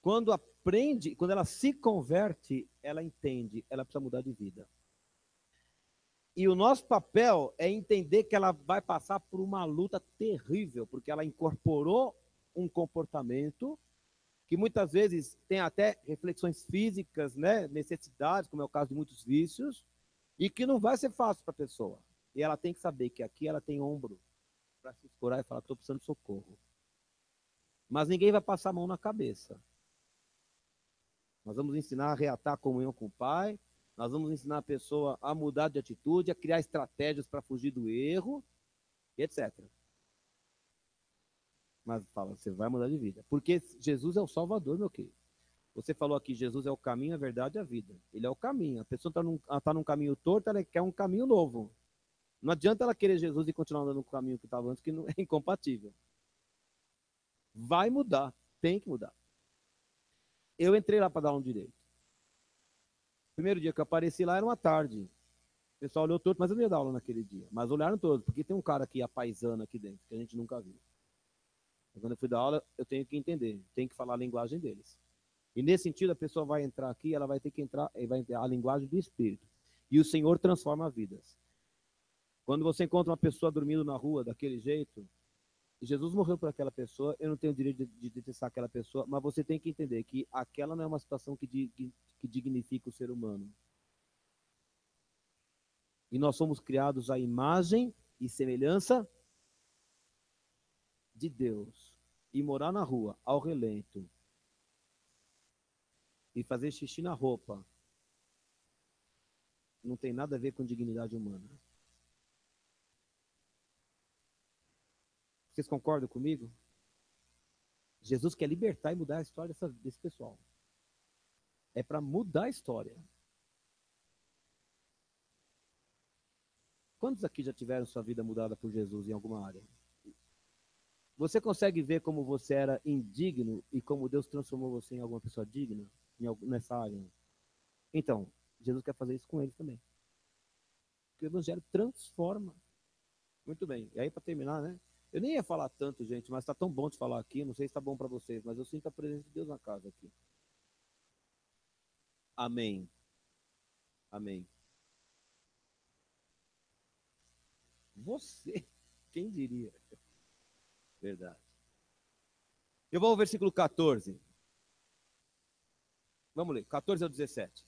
quando aprende, quando ela se converte, ela entende, ela precisa mudar de vida. E o nosso papel é entender que ela vai passar por uma luta terrível, porque ela incorporou um comportamento que muitas vezes tem até reflexões físicas, né, necessidades, como é o caso de muitos vícios, e que não vai ser fácil para a pessoa. E ela tem que saber que aqui ela tem ombro para se escorar e falar, estou precisando de socorro. Mas ninguém vai passar a mão na cabeça. Nós vamos ensinar a reatar a comunhão com o Pai, nós vamos ensinar a pessoa a mudar de atitude, a criar estratégias para fugir do erro, etc. Mas fala, você vai mudar de vida. Porque Jesus é o Salvador, meu querido. Você falou aqui, Jesus é o caminho, a verdade e a vida. Ele é o caminho. A pessoa está num caminho torto, ela quer um caminho novo. Não adianta ela querer Jesus e continuar andando no caminho que estava antes, que não é incompatível. Vai mudar, tem que mudar. Eu entrei lá para dar um direito. Primeiro dia que eu apareci lá era uma tarde. O pessoal olhou torto, mas eu não ia dar aula naquele dia. Mas olharam todos, porque tem um cara aqui apaisando aqui dentro, que a gente nunca viu. Quando eu fui dar aula, eu tenho que entender, tenho que falar a linguagem deles. E nesse sentido, a pessoa vai entrar aqui, ela vai ter que entrar, vai entrar a linguagem do Espírito. E o Senhor transforma vidas. Quando você encontra uma pessoa dormindo na rua daquele jeito, Jesus morreu por aquela pessoa, eu não tenho o direito de detestar aquela pessoa, mas você tem que entender que aquela não é uma situação que dignifica o ser humano. E nós somos criados à imagem e semelhança de Deus. E morar na rua, ao relento, e fazer xixi na roupa, não tem nada a ver com dignidade humana. Vocês concordam comigo? Jesus quer libertar e mudar a história desse pessoal. É para mudar a história. Quantos aqui já tiveram sua vida mudada por Jesus em alguma área? Você consegue ver como você era indigno e como Deus transformou você em alguma pessoa digna nessa área? Então, Jesus quer fazer isso com eles também. Porque o Evangelho transforma. Muito bem. E aí, para terminar, né? Eu nem ia falar tanto, gente, mas está tão bom de falar aqui. Não sei se está bom para vocês, mas eu sinto a presença de Deus na casa aqui. Amém. Amém. Você, quem diria? Verdade. Eu vou ao versículo 14. Vamos ler, 14 ao 17.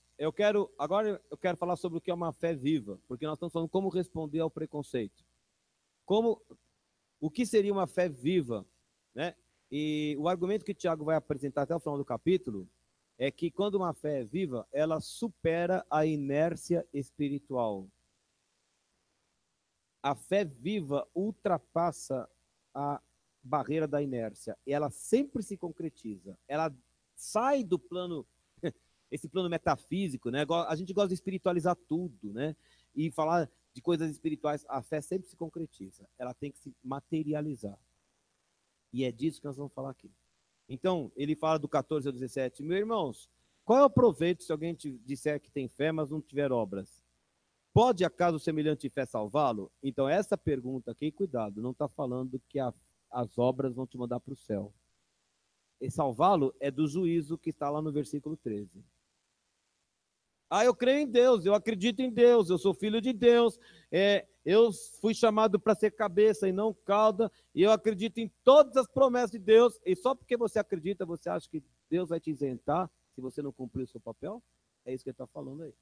Agora eu quero falar sobre o que é uma fé viva, porque nós estamos falando como responder ao preconceito. O que seria uma fé viva, né? E o argumento que o Tiago vai apresentar até o final do capítulo é que quando uma fé é viva, ela supera a inércia espiritual. A fé viva ultrapassa a barreira da inércia. E ela sempre se concretiza. Ela sai do plano, esse plano metafísico, né? A gente gosta de espiritualizar tudo, né? E falar de coisas espirituais. A fé sempre se concretiza. Ela tem que se materializar. E é disso que nós vamos falar aqui. Então, ele fala do 14 ao 17. Meus irmãos, qual é o proveito se alguém te disser que tem fé, mas não tiver obras? Pode acaso semelhante fé salvá-lo? Então, essa pergunta aqui, cuidado, não está falando que as obras vão te mandar para o céu. E salvá-lo é do juízo que está lá no versículo 13. Ah, eu creio em Deus, eu acredito em Deus, eu sou filho de Deus, eu fui chamado para ser cabeça e não cauda, e eu acredito em todas as promessas de Deus, e só porque você acredita, você acha que Deus vai te isentar se você não cumprir o seu papel? É isso que ele está falando aí.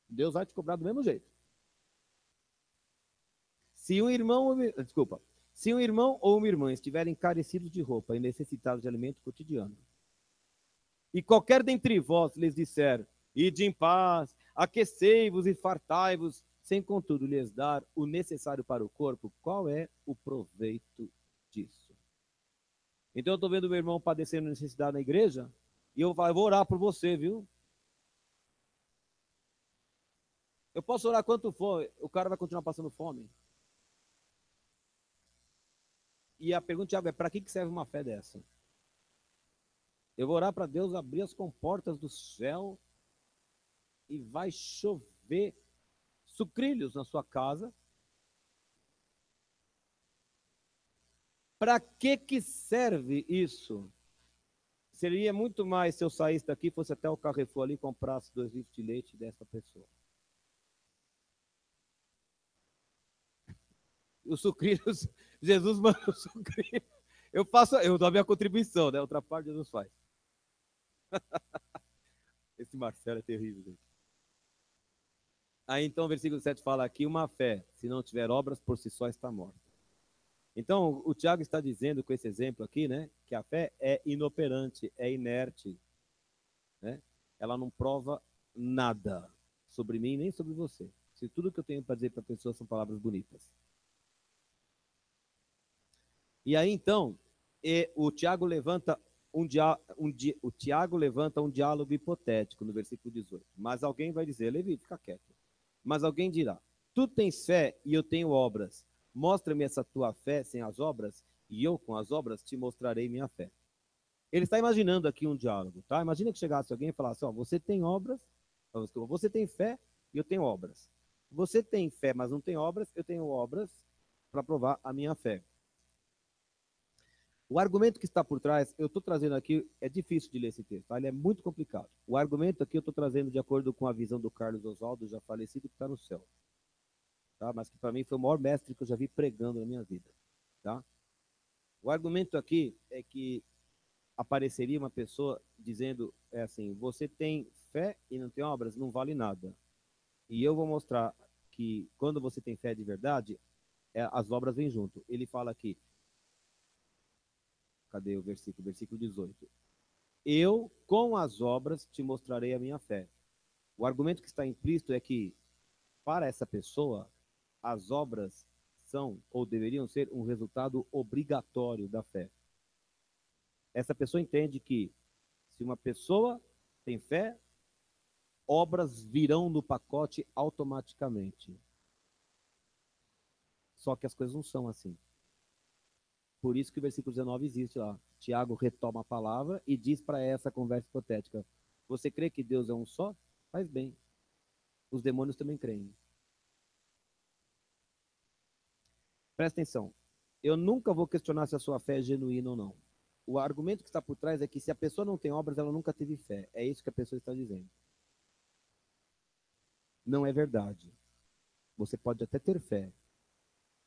Deus vai te cobrar do mesmo jeito. Se um irmão, desculpa, se um irmão ou uma irmã estiverem carecidos de roupa e necessitados de alimento cotidiano, e qualquer dentre vós lhes disser, ide em paz, aquecei-vos e fartai-vos, sem contudo lhes dar o necessário para o corpo, qual é o proveito disso? Então eu estou vendo meu irmão padecendo necessidade na igreja, e eu falo, eu vou orar por você, viu? Eu posso orar quanto for, o cara vai continuar passando fome. E a pergunta, Tiago, é para que serve uma fé dessa? Eu vou orar para Deus abrir as comportas do céu e vai chover sucrilhos na sua casa. Para que serve isso? Seria muito mais se eu saísse daqui, fosse até o Carrefour ali e comprasse 2 litros de leite dessa pessoa. Os sucrilhos, Jesus manda os sucrilhos. Eu dou a minha contribuição, né? Outra parte Jesus faz. Esse Marcelo é terrível, gente. Aí então o versículo 7 fala aqui, uma fé, se não tiver obras, por si só está morta. Então o Tiago está dizendo com esse exemplo aqui, né? Que a fé é inoperante, é inerte, né? Ela não prova nada sobre mim nem sobre você. Se tudo que eu tenho para dizer para a pessoa são palavras bonitas. E aí então, o Tiago levanta o Tiago levanta um diálogo hipotético no versículo 18. Mas alguém vai dizer, Levi, fica quieto. Mas alguém dirá, tu tens fé e eu tenho obras. Mostra-me essa tua fé sem as obras, e eu com as obras te mostrarei minha fé. Ele está imaginando aqui um diálogo, tá? Imagina que chegasse alguém e falasse, ó, você tem obras, você tem fé e eu tenho obras. Você tem fé, mas não tem obras, eu tenho obras para provar a minha fé. O argumento que está por trás, eu estou trazendo aqui, é difícil de ler esse texto, tá? Ele é muito complicado. O argumento aqui eu estou trazendo de acordo com a visão do Carlos Oswaldo, já falecido, que está no céu. Tá? Mas que para mim foi o maior mestre que eu já vi pregando na minha vida. Tá? O argumento aqui é que apareceria uma pessoa dizendo assim, você tem fé e não tem obras, não vale nada. E eu vou mostrar que quando você tem fé de verdade, as obras vêm junto. Ele fala aqui, cadê o versículo? Versículo 18. Eu, com as obras, te mostrarei a minha fé. O argumento que está implícito é que, para essa pessoa, as obras são ou deveriam ser um resultado obrigatório da fé. Essa pessoa entende que, se uma pessoa tem fé, obras virão no pacote automaticamente. Só que as coisas não são assim. Por isso que o versículo 19 existe lá. Tiago retoma a palavra e diz para essa conversa hipotética: você crê que Deus é um só? Faz bem. Os demônios também creem. Presta atenção. Eu nunca vou questionar se a sua fé é genuína ou não. O argumento que está por trás é que se a pessoa não tem obras, ela nunca teve fé. É isso que a pessoa está dizendo. Não é verdade. Você pode até ter fé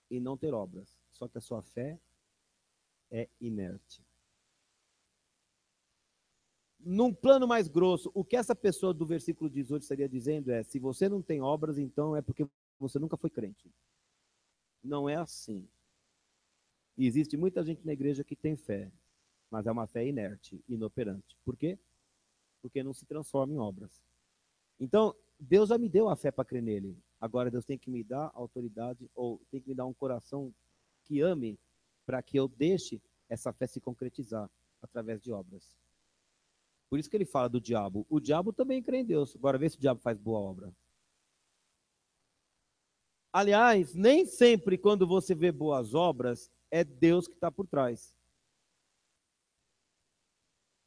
e não ter obras. Só que a sua fé é inerte. Num plano mais grosso, o que essa pessoa do versículo 18 estaria dizendo é: se você não tem obras, então é porque você nunca foi crente. Não é assim. E existe muita gente na igreja que tem fé, mas é uma fé inerte, inoperante. Por quê? Porque não se transforma em obras. Então, Deus já me deu a fé para crer nele. Agora, Deus tem que me dar autoridade, ou tem que me dar um coração que ame, para que eu deixe essa fé se concretizar através de obras. Por isso que ele fala do diabo. O diabo também crê em Deus. Agora, vê se o diabo faz boa obra. Aliás, nem sempre quando você vê boas obras, é Deus que está por trás.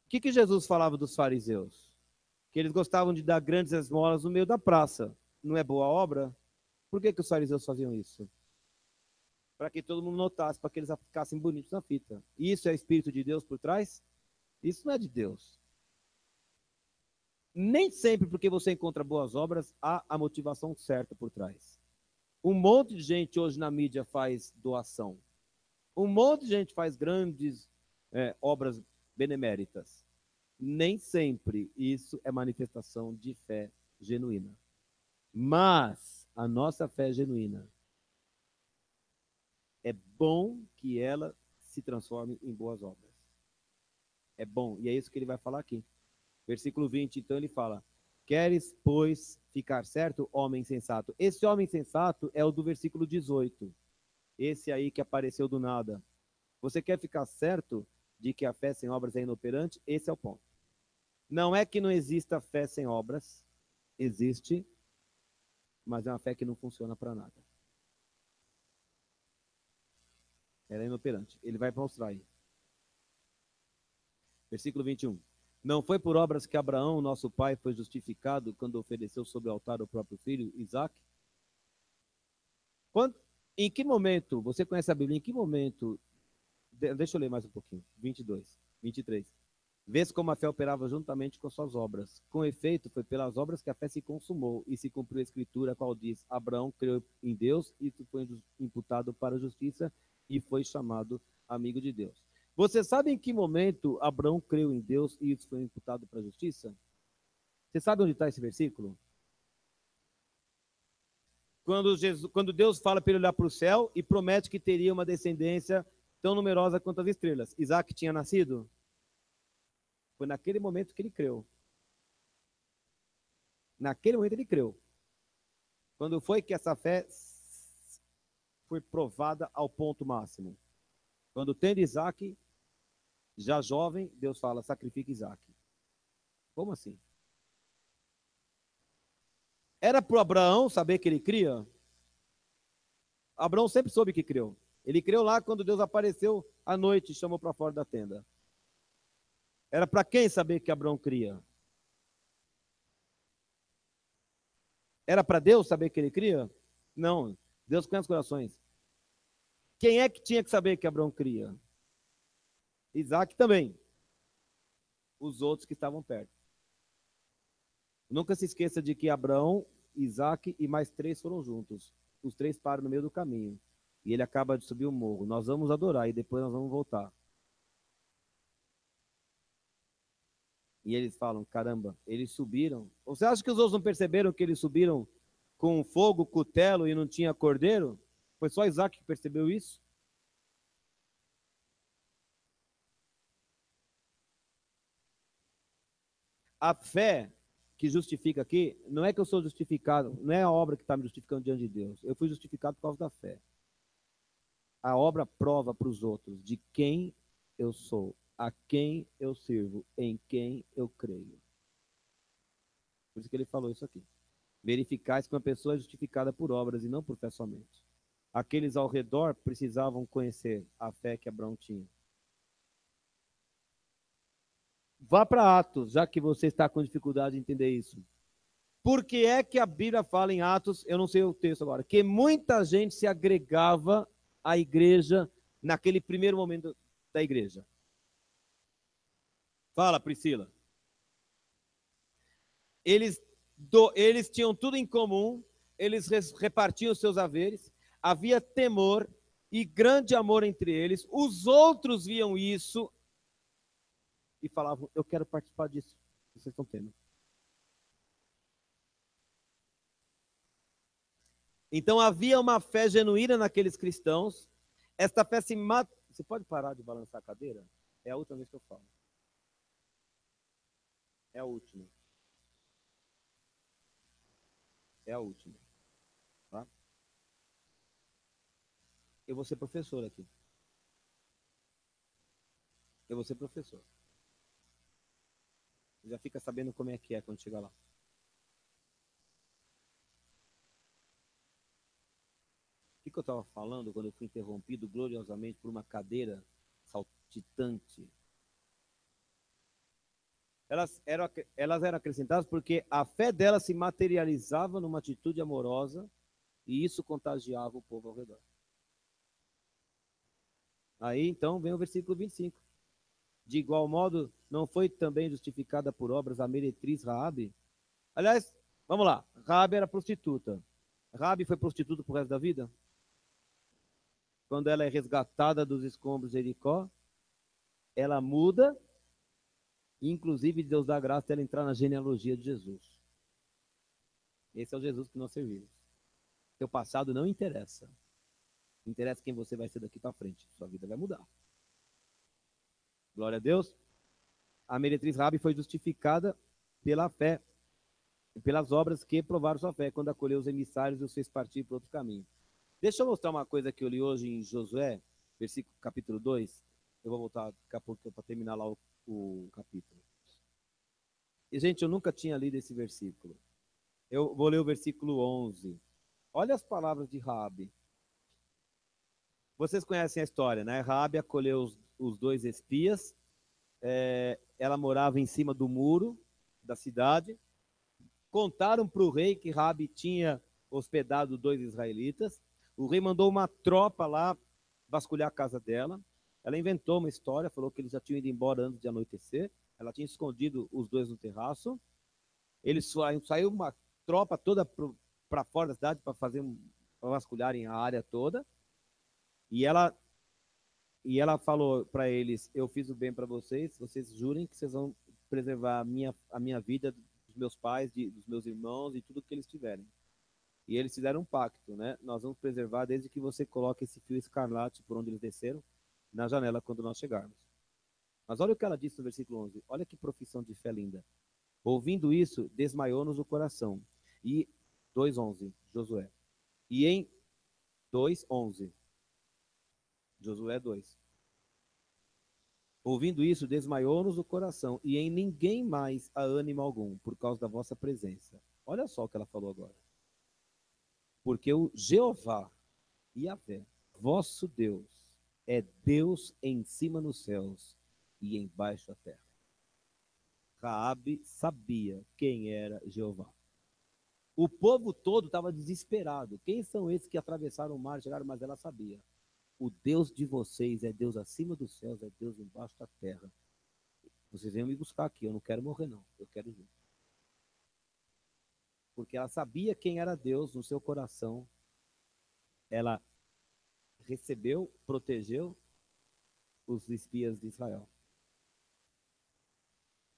O que Jesus falava dos fariseus? Que eles gostavam de dar grandes esmolas no meio da praça. Não é boa obra? Por que os fariseus faziam isso? Para que todo mundo notasse, para que eles ficassem bonitos na fita. E isso é Espírito de Deus por trás? Isso não é de Deus. Nem sempre porque você encontra boas obras, há a motivação certa por trás. Um monte de gente hoje na mídia faz doação. Um monte de gente faz grandes obras beneméritas. Nem sempre isso é manifestação de fé genuína. Mas a nossa fé genuína é bom que ela se transforme em boas obras. É bom, e é isso que ele vai falar aqui. Versículo 20, então ele fala: queres, pois, ficar certo, homem sensato? Esse homem sensato é o do versículo 18. Esse aí que apareceu do nada. Você quer ficar certo? de que a fé sem obras é inoperante, esse é o ponto. Não é que não exista fé sem obras, existe, mas é uma fé que não funciona para nada. Ela é inoperante. Ele vai mostrar aí. Versículo 21. Não foi por obras que Abraão, nosso pai, foi justificado quando ofereceu sobre o altar o próprio filho, Isaque? Em que momento, você conhece a Bíblia, em que momento, deixa eu ler mais um pouquinho, 22, 23. Vês como a fé operava juntamente com suas obras. Com efeito, foi pelas obras que a fé se consumou e se cumpriu a escritura, a qual diz, Abraão creu em Deus e foi imputado para a justiça e foi chamado amigo de Deus. Você sabe em que momento Abraão creu em Deus e isso foi imputado para a justiça? Você sabe onde está esse versículo? Quando Deus fala para ele olhar para o céu e promete que teria uma descendência tão numerosa quanto as estrelas. Isaac tinha nascido? Foi naquele momento que ele creu. Naquele momento ele creu. Quando foi que essa fé foi provada ao ponto máximo? Quando tendo Isaac, já jovem, Deus fala, sacrifica Isaac. Como assim? Era para Abraão saber que ele cria? Abraão sempre soube que criou. Ele creu lá quando Deus apareceu à noite e chamou para fora da tenda. Era para quem saber que Abraão cria? Era para Deus saber que ele cria? Não. Deus conhece os corações. Quem é que tinha que saber que Abraão cria? Isaac também. Os outros que estavam perto. Nunca se esqueça de que Abraão, Isaac e mais 3 foram juntos. Os 3 param no meio do caminho. E ele acaba de subir o morro. Nós vamos adorar e depois nós vamos voltar. E eles falam, caramba, eles subiram. Você acha que os outros não perceberam que eles subiram com fogo, cutelo e não tinha cordeiro? Foi só Isaac que percebeu isso? A fé que justifica aqui, não é que eu sou justificado, não é a obra que está me justificando diante de Deus. Eu fui justificado por causa da fé. A obra prova para os outros de quem eu sou, a quem eu sirvo, em quem eu creio. Por isso que ele falou isso aqui. Verificais que uma pessoa é justificada por obras e não por fé somente. Aqueles ao redor precisavam conhecer a fé que Abraão tinha. Vá para Atos, já que você está com dificuldade de entender isso. Por que é que a Bíblia fala em Atos, eu não sei o texto agora, que muita gente se agregava à igreja naquele primeiro momento da igreja? Fala, Priscila. Eles tinham tudo em comum, eles repartiam seus haveres, havia temor e grande amor entre eles. Os outros viam isso e falavam, eu quero participar disso que vocês estão tendo. Então havia uma fé genuína naqueles cristãos. Esta fé se mata. Você pode parar de balançar a cadeira? É a última vez que eu falo. É a última. É a última. Tá? Eu vou ser professor aqui. Eu vou ser professor. Você já fica sabendo como é quando chegar lá. O que eu estava falando quando eu fui interrompido gloriosamente por uma cadeira saltitante? Elas eram acrescentadas porque a fé delas se materializava numa atitude amorosa e isso contagiava o povo ao redor. Aí então vem o versículo 25. De igual modo, não foi também justificada por obras a meretriz Raabe? Aliás, vamos lá. Raabe era prostituta. Raabe foi prostituta pro resto da vida? Quando ela é resgatada dos escombros de Jericó, ela muda, e inclusive Deus dá graça dela entrar na genealogia de Jesus. Esse é o Jesus que nós servimos. Seu passado não interessa. Interessa quem você vai ser daqui para frente. Sua vida vai mudar. Glória a Deus. A meretriz Raabe foi justificada pela fé, pelas obras que provaram sua fé, quando acolheu os emissários e os fez partir para outro caminho. Deixa eu mostrar uma coisa que eu li hoje em Josué, capítulo 2. Eu vou voltar daqui a pouco para terminar lá o capítulo. E, gente, eu nunca tinha lido esse versículo. Eu vou ler o versículo 11. Olha as palavras de Raabe. Vocês conhecem a história, né? Raabe acolheu os dois espias. Ela morava em cima do muro da cidade. Contaram para o rei que Raabe tinha hospedado dois israelitas. O rei mandou uma tropa lá vasculhar a casa dela. Ela inventou uma história, falou que eles já tinham ido embora antes de anoitecer. Ela tinha escondido os dois no terraço. Eles saiu uma tropa toda para fora da cidade para fazer para vasculharem a área toda. E ela falou para eles: eu fiz o bem para vocês, vocês jurem que vocês vão preservar a minha vida, dos meus pais, dos meus irmãos e tudo que eles tiverem. E eles fizeram um pacto, né? Nós vamos preservar desde que você coloque esse fio escarlate por onde eles desceram na janela quando nós chegarmos. Mas olha o que ela disse no versículo 11. Olha que profissão de fé linda. Ouvindo isso, desmaiou-nos o coração. E 2:11, Josué. E em 2:11, Josué 2. Ouvindo isso, desmaiou-nos o coração, e em ninguém mais há ânimo algum, por causa da vossa presença. Olha só o que ela falou agora. Porque o Jeová, Yahvé, vosso Deus, é Deus em cima nos céus e embaixo da terra. Raabe sabia quem era Jeová. O povo todo estava desesperado. Quem são esses que atravessaram o mar, chegaram, mas ela sabia. O Deus de vocês é Deus acima dos céus, é Deus embaixo da terra. Vocês venham me buscar aqui, eu não quero morrer não, eu quero ir. Porque ela sabia quem era Deus no seu coração. Ela recebeu, protegeu os espias de Israel.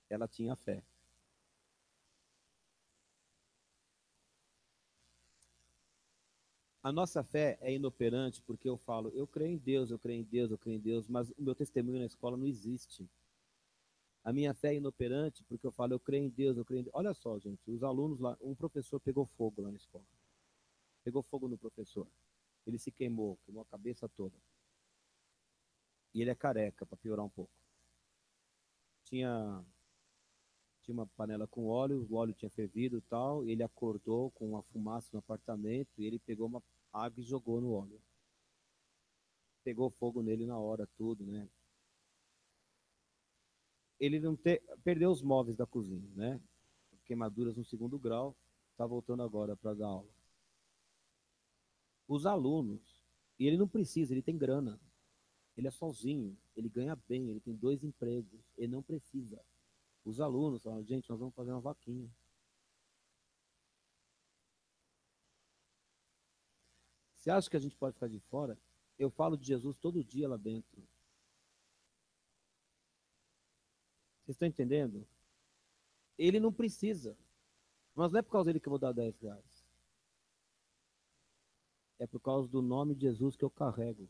Ela tinha fé. A nossa fé é inoperante porque eu falo, eu creio em Deus, eu creio em Deus, eu creio em Deus, mas o meu testemunho na escola não existe. A minha fé é inoperante porque eu falo, eu creio em Deus, eu creio em Deus. Olha só, gente, os alunos lá, um professor pegou fogo lá na escola. Pegou fogo no professor. Ele se queimou a cabeça toda. E ele é careca, para piorar um pouco. Tinha uma panela com óleo, o óleo tinha fervido e tal, e ele acordou com uma fumaça no apartamento, e ele pegou uma água e jogou no óleo. Pegou fogo nele na hora, tudo, né? Ele não perdeu os móveis da cozinha, né? Queimaduras no segundo grau, está voltando agora para dar aula. Os alunos, e ele não precisa, ele tem grana, ele é sozinho, ele ganha bem, ele tem 2 empregos, ele não precisa. Os alunos falam, gente, nós vamos fazer uma vaquinha. Você acha que a gente pode ficar de fora? Eu falo de Jesus todo dia lá dentro. Vocês estão entendendo? Ele não precisa. Mas não é por causa dele que eu vou dar R$ 10. É por causa do nome de Jesus que eu carrego.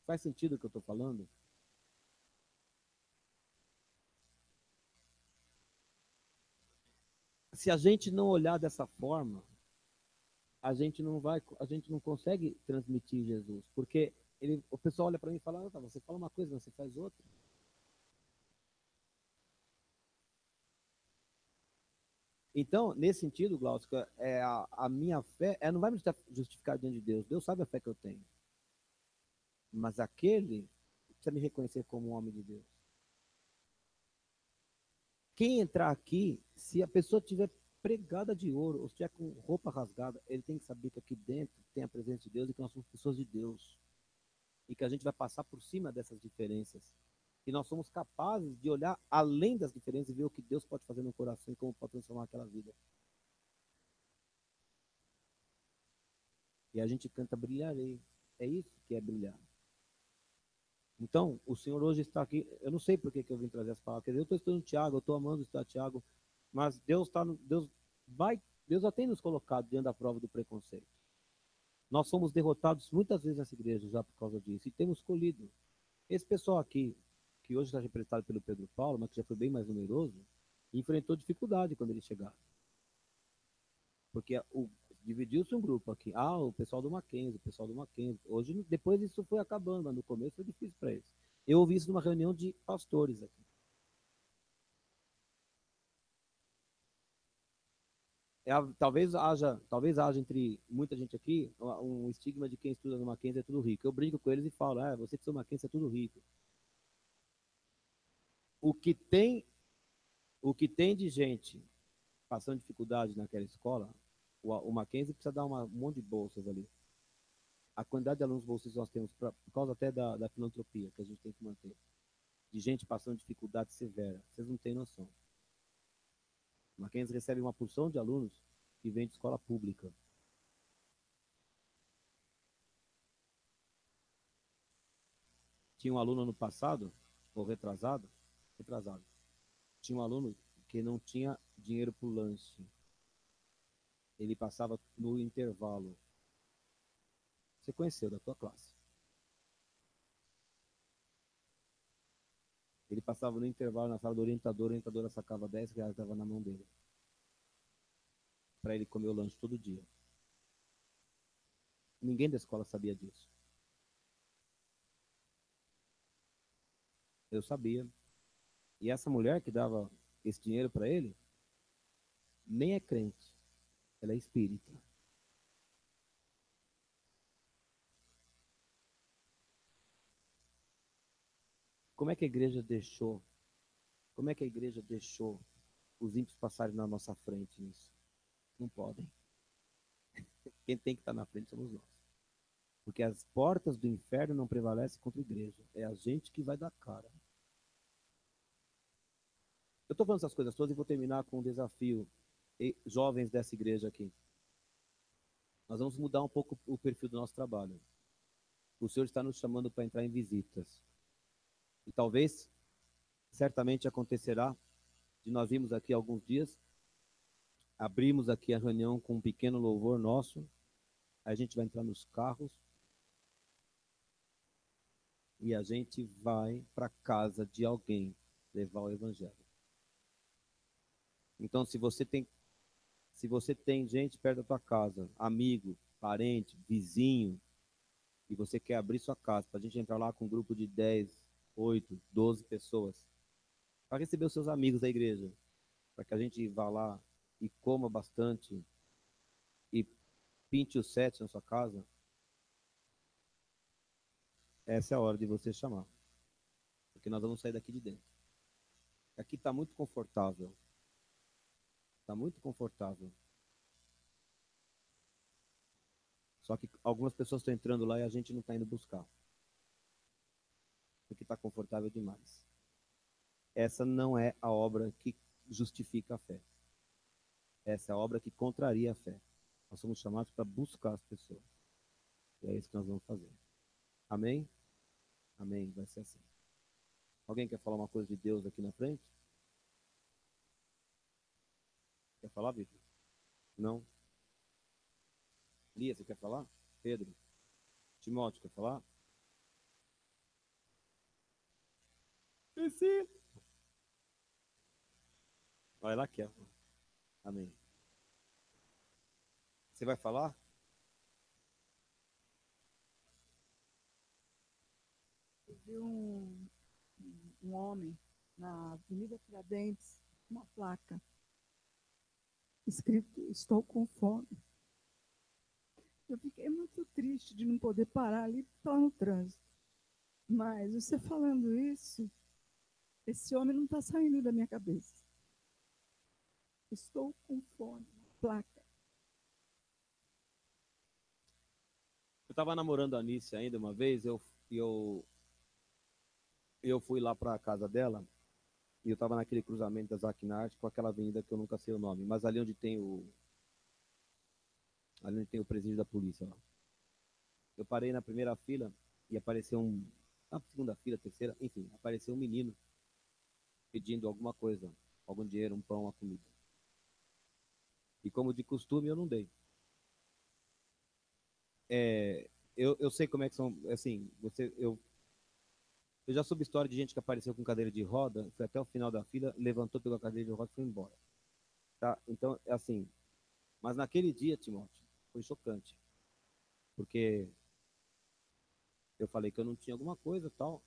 Faz sentido o que eu estou falando? Se a gente não olhar dessa forma, a gente não consegue transmitir Jesus, porque o pessoal olha para mim e fala, tá, você fala uma coisa, você faz outra. Então, nesse sentido, Glaucio, a minha fé, não vai me justificar diante de Deus. Deus sabe a fé que eu tenho. Mas aquele precisa me reconhecer como um homem de Deus. Quem entrar aqui, se a pessoa tiver pregada de ouro, ou estiver com roupa rasgada, ele tem que saber que aqui dentro tem a presença de Deus e que nós somos pessoas de Deus. E que a gente vai passar por cima dessas diferenças. E nós somos capazes de olhar além das diferenças e ver o que Deus pode fazer no coração e como pode transformar aquela vida. E a gente canta brilharei. É isso que é brilhar. Então, o Senhor hoje está aqui. Eu não sei por que eu vim trazer as palavras. Quer dizer, eu estou estudando Tiago, eu estou amando estudar Tiago, mas Deus já tem nos colocado diante da prova do preconceito. Nós somos derrotados muitas vezes nessa igreja já por causa disso e temos escolhido. Esse pessoal aqui, que hoje está representado pelo Pedro Paulo, mas que já foi bem mais numeroso, enfrentou dificuldade quando eles chegaram. Porque Dividiu-se um grupo aqui. Ah, o pessoal do Mackenzie, o pessoal do Mackenzie. Hoje, depois isso foi acabando, mas no começo foi difícil para eles. Eu ouvi isso numa reunião de pastores aqui. Talvez haja entre muita gente aqui um estigma de quem estuda no Mackenzie é tudo rico. Eu brinco com eles e falo, você que estuda no Mackenzie é tudo rico. O que tem, o que tem de gente passando dificuldade naquela escola, o Mackenzie precisa dar um monte de bolsas ali. A quantidade de alunos bolsistas nós temos, por causa até da filantropia que a gente tem que manter, de gente passando dificuldade severa, vocês não têm noção. O Mackenzie recebe uma porção de alunos que vem de escola pública. Tinha um aluno no passado, ou retrasado, tinha um aluno que não tinha dinheiro para o lanche. Ele passava no intervalo. Você conheceu da tua classe. Ele passava no intervalo na sala do orientador, a orientadora sacava 10 reais, dava na mão dele. Para ele comer o lanche todo dia. Ninguém da escola sabia disso. Eu sabia. E essa mulher que dava esse dinheiro para ele, nem é crente. Ela é espírita. Como é que a igreja deixou? Como é que a igreja deixou os ímpios passarem na nossa frente nisso? Não podem. Quem tem que estar na frente somos nós. Porque as portas do inferno não prevalecem contra a igreja. É a gente que vai dar cara. Eu estou falando essas coisas todas e vou terminar com um desafio. E, jovens dessa igreja aqui. Nós vamos mudar um pouco o perfil do nosso trabalho. O Senhor está nos chamando para entrar em visitas. E talvez, certamente acontecerá, de nós vimos aqui há alguns dias, abrimos aqui a reunião com um pequeno louvor nosso, a gente vai entrar nos carros e a gente vai para casa de alguém levar o evangelho. Então, se você tem gente perto da tua casa, amigo, parente, vizinho, e você quer abrir sua casa para a gente entrar lá com um grupo de 10, 8, 12 pessoas, para receber os seus amigos da igreja, para que a gente vá lá e coma bastante e pinte o sete na sua casa, essa é a hora de você chamar, porque nós vamos sair daqui de dentro. Aqui está muito confortável, está muito confortável. Só que algumas pessoas estão entrando lá e a gente não está indo buscar, porque está confortável demais. Essa não é a obra que justifica a fé. Essa é a obra que contraria a fé. Nós somos chamados para buscar as pessoas. E é isso que nós vamos fazer. Amém? Amém. Vai ser assim. Alguém quer falar uma coisa de Deus aqui na frente? Quer falar, Vitor? Não? Lia, você quer falar? Pedro? Timóteo, quer falar? Sim. Vai lá, quer. Amém. Você vai falar? Eu vi um homem na Avenida Tiradentes, uma placa escrito "Estou com fome". Eu fiquei muito triste de não poder parar ali e estar no trânsito. Mas você falando isso, esse homem não está saindo da minha cabeça. Estou com fome, placa. Eu estava namorando a Anice ainda uma vez, eu fui lá para a casa dela e eu estava naquele cruzamento da Zaquinarte com aquela avenida que eu nunca sei o nome, mas ali onde tem o presídio da polícia lá. Eu parei na primeira fila e apareceu na segunda fila, terceira, enfim, apareceu um menino pedindo alguma coisa, algum dinheiro, um pão, uma comida. E como de costume, eu não dei. Eu sei como é que são, assim, eu já soube história de gente que apareceu com cadeira de roda, foi até o final da fila, levantou, pegou a cadeira de roda e foi embora. Tá? Então, é assim, mas naquele dia, Timóteo, foi chocante, porque eu falei que eu não tinha alguma coisa tal,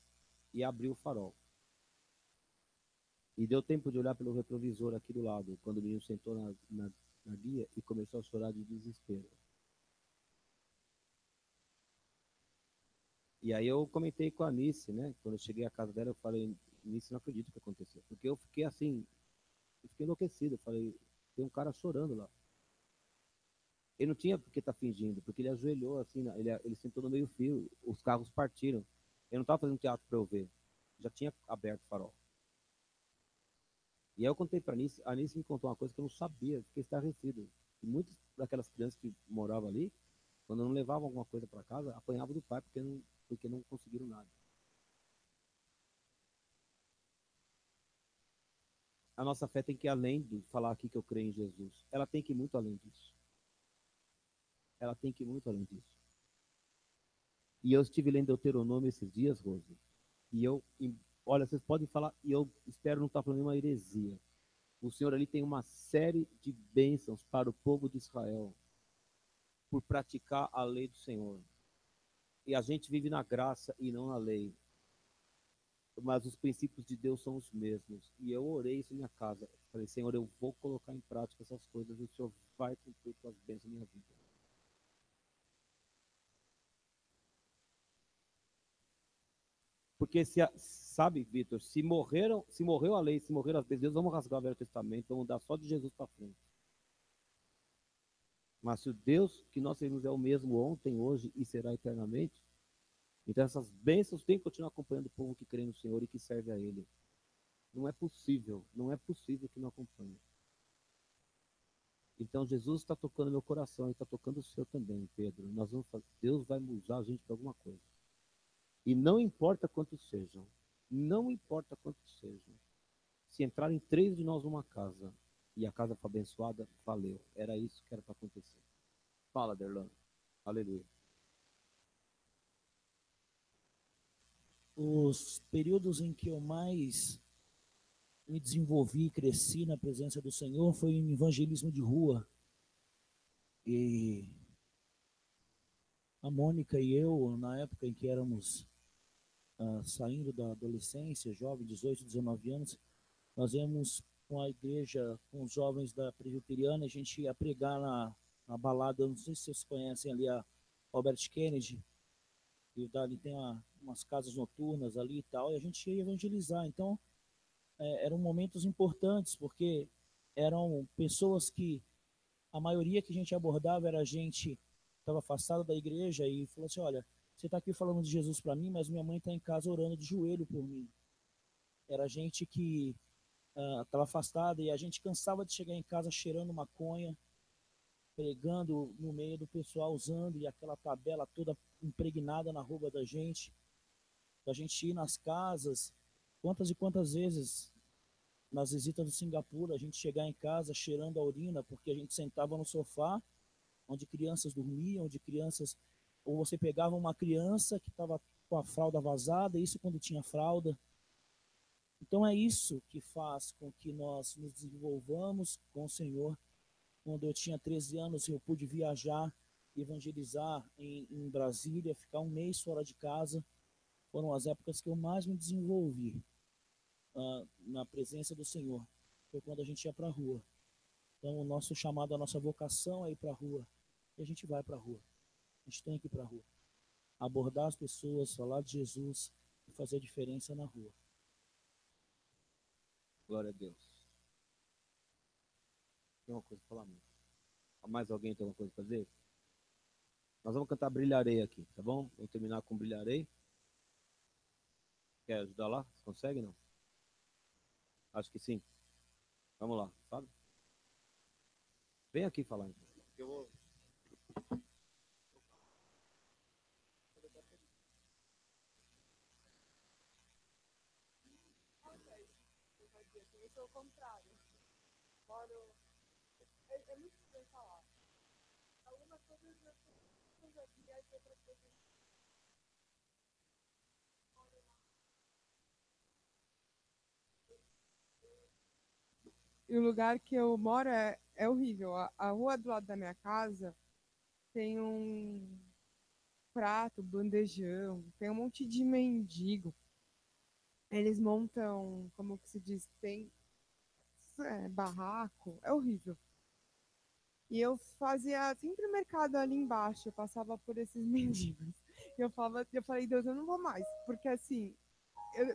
e abri o farol. E deu tempo de olhar pelo retrovisor aqui do lado, quando o menino sentou na guia e começou a chorar de desespero. E aí eu comentei com a Nice, né? Quando eu cheguei à casa dela, eu falei, Nice, não acredito que aconteceu. Porque eu fiquei assim, eu fiquei enlouquecido. Eu falei, tem um cara chorando lá. Ele não tinha por que estar fingindo, porque ele ajoelhou assim, ele sentou no meio-fio, os carros partiram. Eu não estava fazendo teatro para eu ver. Já tinha aberto o farol. E aí eu contei para a Nice me contou uma coisa que eu não sabia, fiquei estarrecido. E muitas daquelas crianças que moravam ali, quando não levavam alguma coisa para casa, apanhavam do pai porque não conseguiram nada. A nossa fé tem que ir além de falar aqui que eu creio em Jesus. Ela tem que ir muito além disso. Ela tem que ir muito além disso. E eu estive lendo Deuteronômio esses dias, Rose, olha, vocês podem falar, e eu espero não estar falando nenhuma heresia. O Senhor ali tem uma série de bênçãos para o povo de Israel por praticar a lei do Senhor. E a gente vive na graça e não na lei. Mas os princípios de Deus são os mesmos. E eu orei isso em minha casa. Falei, Senhor, eu vou colocar em prática essas coisas e o Senhor vai cumprir suas bênçãos na minha vida. Porque sabe, Vitor, se morreu a lei, se morreram as bênçãos, vamos rasgar o Velho Testamento, vamos dar só de Jesus para frente. Mas se o Deus que nós servimos é o mesmo ontem, hoje e será eternamente, então essas bênçãos têm que continuar acompanhando o povo que crê no Senhor e que serve a Ele. Não é possível que não acompanhe. Então Jesus está tocando meu coração e está tocando o seu também, Pedro. Deus vai usar a gente para alguma coisa. E não importa quantos sejam, não importa quantos sejam. Se entrarem 3 de nós numa casa e a casa for abençoada, valeu. Era isso que era para acontecer. Fala, Derlan. Aleluia. Os períodos em que eu mais me desenvolvi e cresci na presença do Senhor foi em evangelismo de rua. E a Mônica e eu, na época em que éramos saindo da adolescência, jovem, 18, 19 anos, nós íamos com a igreja, com os jovens da presbiteriana, a gente ia pregar na balada, eu não sei se vocês conhecem ali a Robert Kennedy, e dali tem umas casas noturnas ali e tal, e a gente ia evangelizar. Então, eram momentos importantes, porque eram pessoas que a maioria que a gente abordava era gente que estava afastada da igreja e falou assim: olha, você está aqui falando de Jesus para mim, mas minha mãe está em casa orando de joelho por mim. Era gente que estava afastada e a gente cansava de chegar em casa cheirando maconha, pregando no meio do pessoal usando e aquela tabela toda impregnada na roupa da gente. A gente ir nas casas, quantas e quantas vezes nas visitas do Singapura, a gente chegar em casa cheirando a urina, porque a gente sentava no sofá, onde crianças dormiam, onde crianças. Ou você pegava uma criança que estava com a fralda vazada, isso quando tinha fralda. Então é isso que faz com que nós nos desenvolvamos com o Senhor. Quando eu tinha 13 anos, eu pude viajar, evangelizar em Brasília, ficar um mês fora de casa. Foram as épocas que eu mais me desenvolvi na presença do Senhor. Foi quando a gente ia para a rua. Então, o nosso chamado, a nossa vocação é ir para a rua. E a gente vai para a rua. A gente tem que ir para a rua. Abordar as pessoas, falar de Jesus e fazer a diferença na rua. Glória a Deus. Tem uma coisa para falar mesmo. Mais alguém tem alguma coisa para dizer? Nós vamos cantar Brilharei aqui, tá bom? Vamos terminar com Brilharei. Quer ajudar lá? Você consegue, não? Acho que sim. Vamos lá, sabe? Vem aqui falar, então. Eu vou... Esse é o contrário. Moro. É muito bem falar. Algumas coisas eu já vi, as outras coisas. E o lugar que eu moro é horrível. A rua do lado da minha casa tem um prato, bandejão, tem um monte de mendigo. Eles montam, como que se diz, tem barraco, é horrível. E eu fazia sempre mercado ali embaixo, eu passava por esses mendigos. Eu falei, Deus, eu não vou mais, porque assim,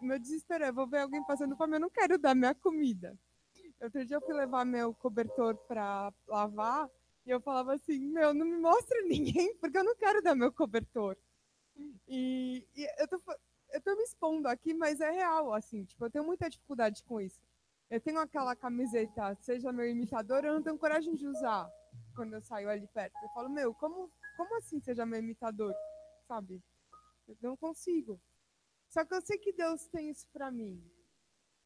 meu desespero é, vou ver alguém passando fome, eu não quero dar minha comida. Outro dia eu fui levar meu cobertor para lavar e eu falava assim, meu, não me mostra ninguém, porque eu não quero dar meu cobertor. E eu tô me expondo aqui, mas é real, assim, tipo, eu tenho muita dificuldade com isso. Eu tenho aquela camiseta, seja meu imitador, eu não tenho coragem de usar quando eu saio ali perto. Eu falo, meu, como assim seja meu imitador? Sabe? Eu não consigo. Só que eu sei que Deus tem isso pra mim.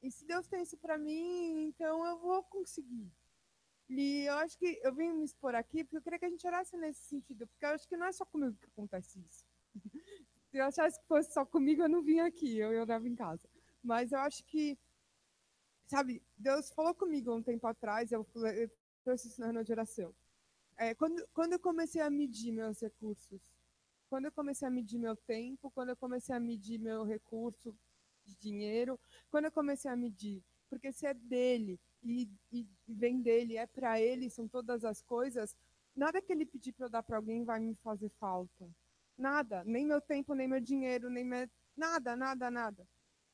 E se Deus tem isso pra mim, então eu vou conseguir. E eu acho que eu vim me expor aqui porque eu queria que a gente orasse nesse sentido, porque eu acho que não é só comigo que acontece isso. Se eu achasse que fosse só comigo, eu não vinha aqui, eu orava em casa. Mas eu acho que, sabe, Deus falou comigo um tempo atrás, eu estou ensinando de oração. Quando eu comecei a medir meus recursos, quando eu comecei a medir meu tempo, quando eu comecei a medir meu recurso de dinheiro, quando eu comecei a medir, porque se é dele e vem dele, é para ele, são todas as coisas, nada que ele pedir para eu dar para alguém vai me fazer falta. Nada, nem meu tempo, nem meu dinheiro, nada, nada, nada.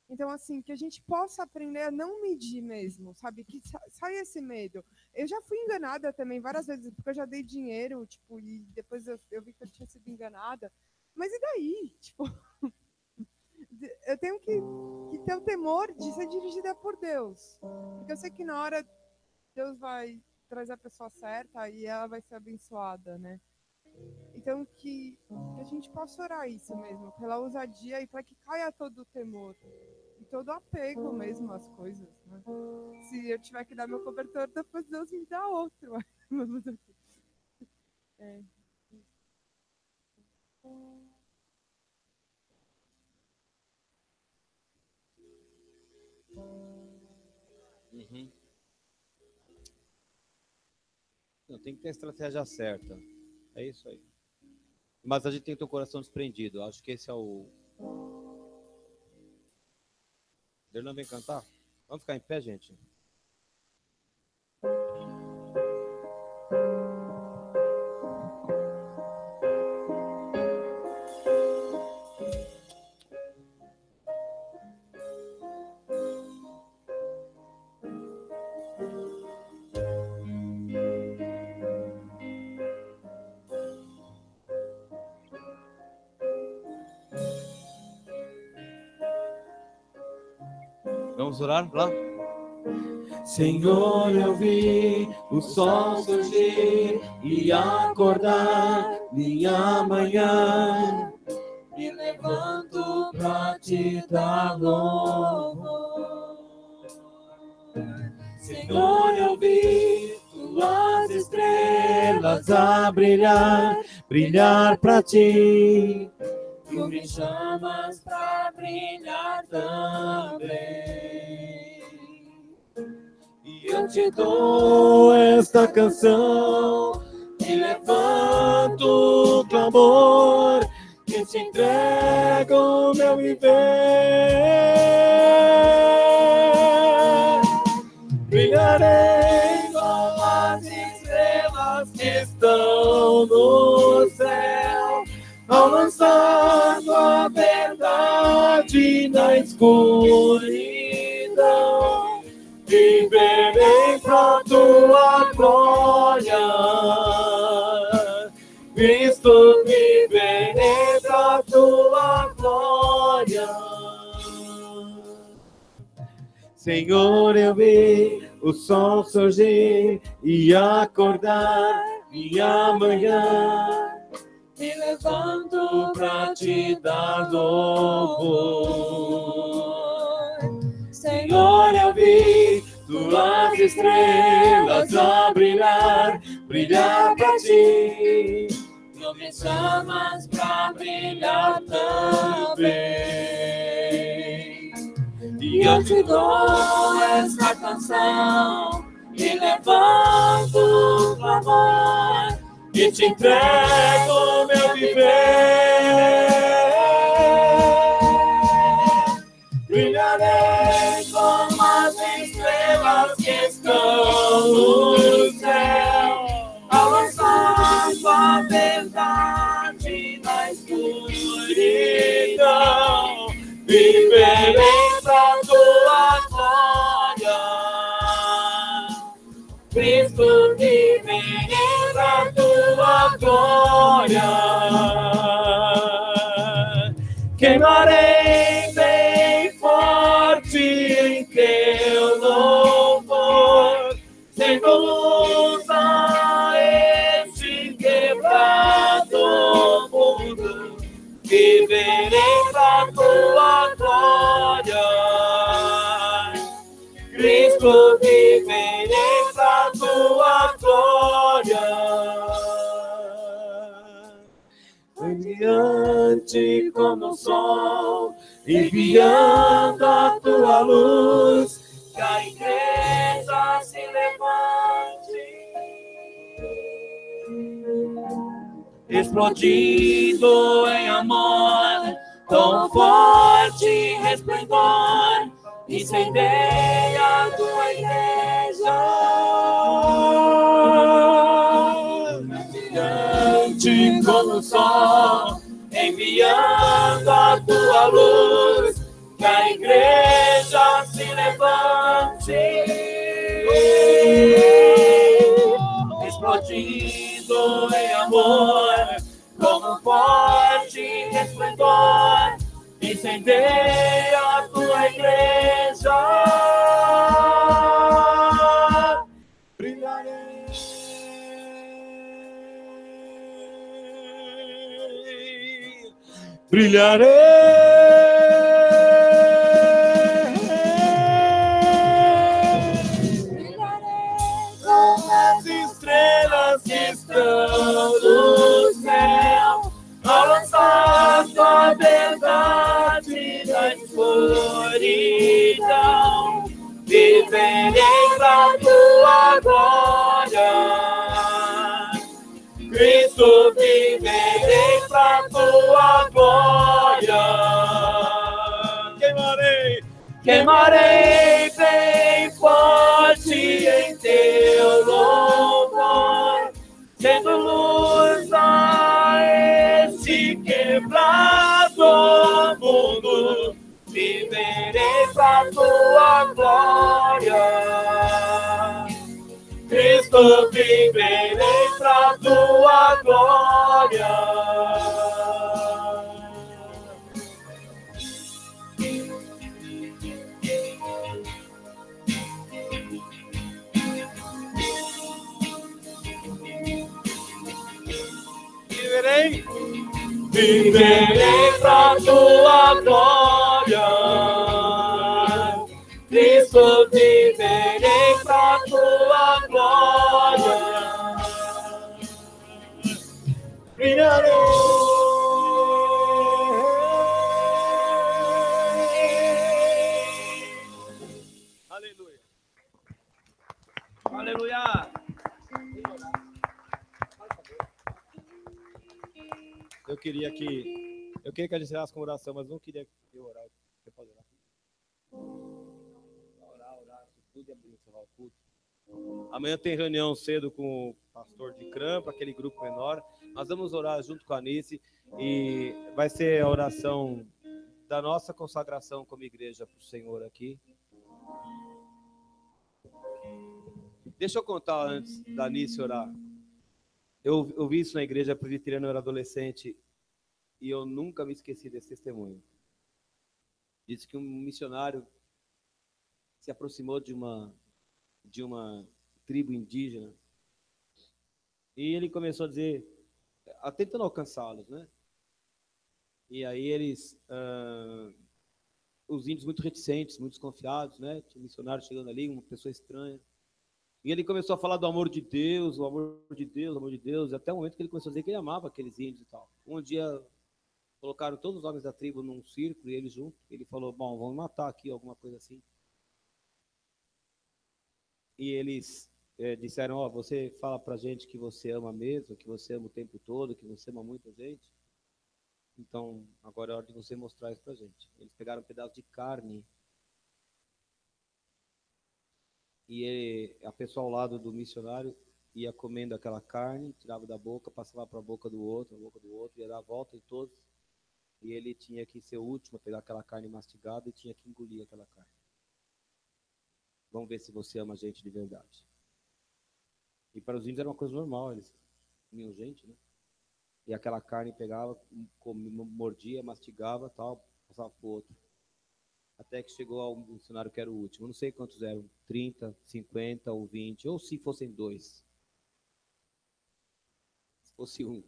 Então, assim, que a gente possa aprender a não medir mesmo, sabe? Que saia esse medo. Eu já fui enganada também várias vezes, porque eu já dei dinheiro, tipo, e depois eu vi que eu tinha sido enganada. Mas e daí? Tipo, eu tenho que ter o temor de ser dirigida por Deus. Porque eu sei que na hora Deus vai trazer a pessoa certa e ela vai ser abençoada, né? Então, que a gente possa orar isso mesmo, pela ousadia e para que caia todo o temor. E todo apego mesmo às coisas, né? Se eu tiver que dar meu cobertor, depois Deus me dá outro. É. Uhum. Não, tem que ter a estratégia certa. É isso aí. Mas a gente tem que ter o coração desprendido. Acho que esse é o... Derlan vem cantar? Vamos ficar em pé, gente? Vamos orar lá? Senhor, eu vi o sol surgir e acordar minha manhã. Me levanto pra te dar louvor. Senhor, eu vi tuas estrelas a brilhar, brilhar pra ti. Tu me chamas pra brilhar também. E eu te dou esta canção, e levanto o clamor, que te entrego o meu viver. Brilharei como as estrelas que estão no céu, ao lançar tua verdade na escuridão. Viverei pra tua glória, Cristo, viverei pra tua glória. Senhor, eu vi o sol surgir e acordar minha manhã. Me levanto pra te dar louvor. Senhor, eu vi tuas estrelas a brilhar, brilhar pra ti. Tu me chamas pra brilhar também. E eu te dou esta canção, e levanto o clamor, e te entrego meu viver. Brilharei como as estrelas que estão no céu, avançando a verdade na escuridão. Viverei pra tua glória, Cristo, viverei pra tua glória. Queimarei bem forte em teu louvor, sendo luz a este quebrado mundo. Viverei pra tua glória, Cristo, viverei pra tua glória. Radiante como o sol, enviando a tua luz, que a igreja se levante, explodindo em amor, tão forte resplendor, incendeia a tua igreja. Radiante como o sol, enviando a tua luz, que a igreja se levante, explodindo em amor, como forte resplendor, incendeia a tua igreja. Brilharei, como as estrelas que estão no céu, avançando a verdade da escuridão. Viverei pra tua glória, Cristo, viverei pra tua glória. Queimarei bem forte em teu louvor, sendo luz a este quebrado mundo. Viverei pra tua glória, Cristo, viverei pra tua glória. Viverei pra tua glória, Cristo, viverei pra tua glória. Brilharei, aleluia, aleluia. Eu queria que a gente encerrasse com oração, mas não queria que eu orasse. Você pode orar? Orar, tudo e abençoar o culto. Amanhã tem reunião cedo com o pastor de Crampa, aquele grupo menor. Nós vamos orar junto com a Anice e vai ser a oração da nossa consagração como igreja para o Senhor aqui. Deixa eu contar antes da Anice orar. Eu vi isso na igreja presbiteriana, eu era adolescente, e eu nunca me esqueci desse testemunho. Disse que um missionário se aproximou de uma tribo indígena, e ele começou a dizer, tentando alcançá-los, né? E aí eles, os índios muito reticentes, muito desconfiados, né? Tinha um missionário chegando ali, uma pessoa estranha. E ele começou a falar do amor de Deus, o amor de Deus, o amor de Deus, até o momento que ele começou a dizer que ele amava aqueles índios e tal. Um dia colocaram todos os homens da tribo num círculo e ele junto. Ele falou, bom, vamos matar aqui, alguma coisa assim. E eles disseram, ó, você fala pra gente que você ama mesmo, que você ama o tempo todo, que você ama muita gente. Então, agora é hora de você mostrar isso pra gente. Eles pegaram um pedaço de carne e a pessoa ao lado do missionário ia comendo aquela carne, tirava da boca, passava para a boca do outro, ia dar a volta em todos. E ele tinha que ser o último a pegar aquela carne mastigada e tinha que engolir aquela carne. Vamos ver se você ama a gente de verdade. E para os índios era uma coisa normal, eles comiam gente, né? E aquela carne pegava, mordia, mastigava, tal, passava para o outro. Até que chegou ao missionário que era o último. Eu não sei quantos eram, 30, 50 ou 20, ou se fossem 2. Se fosse 1.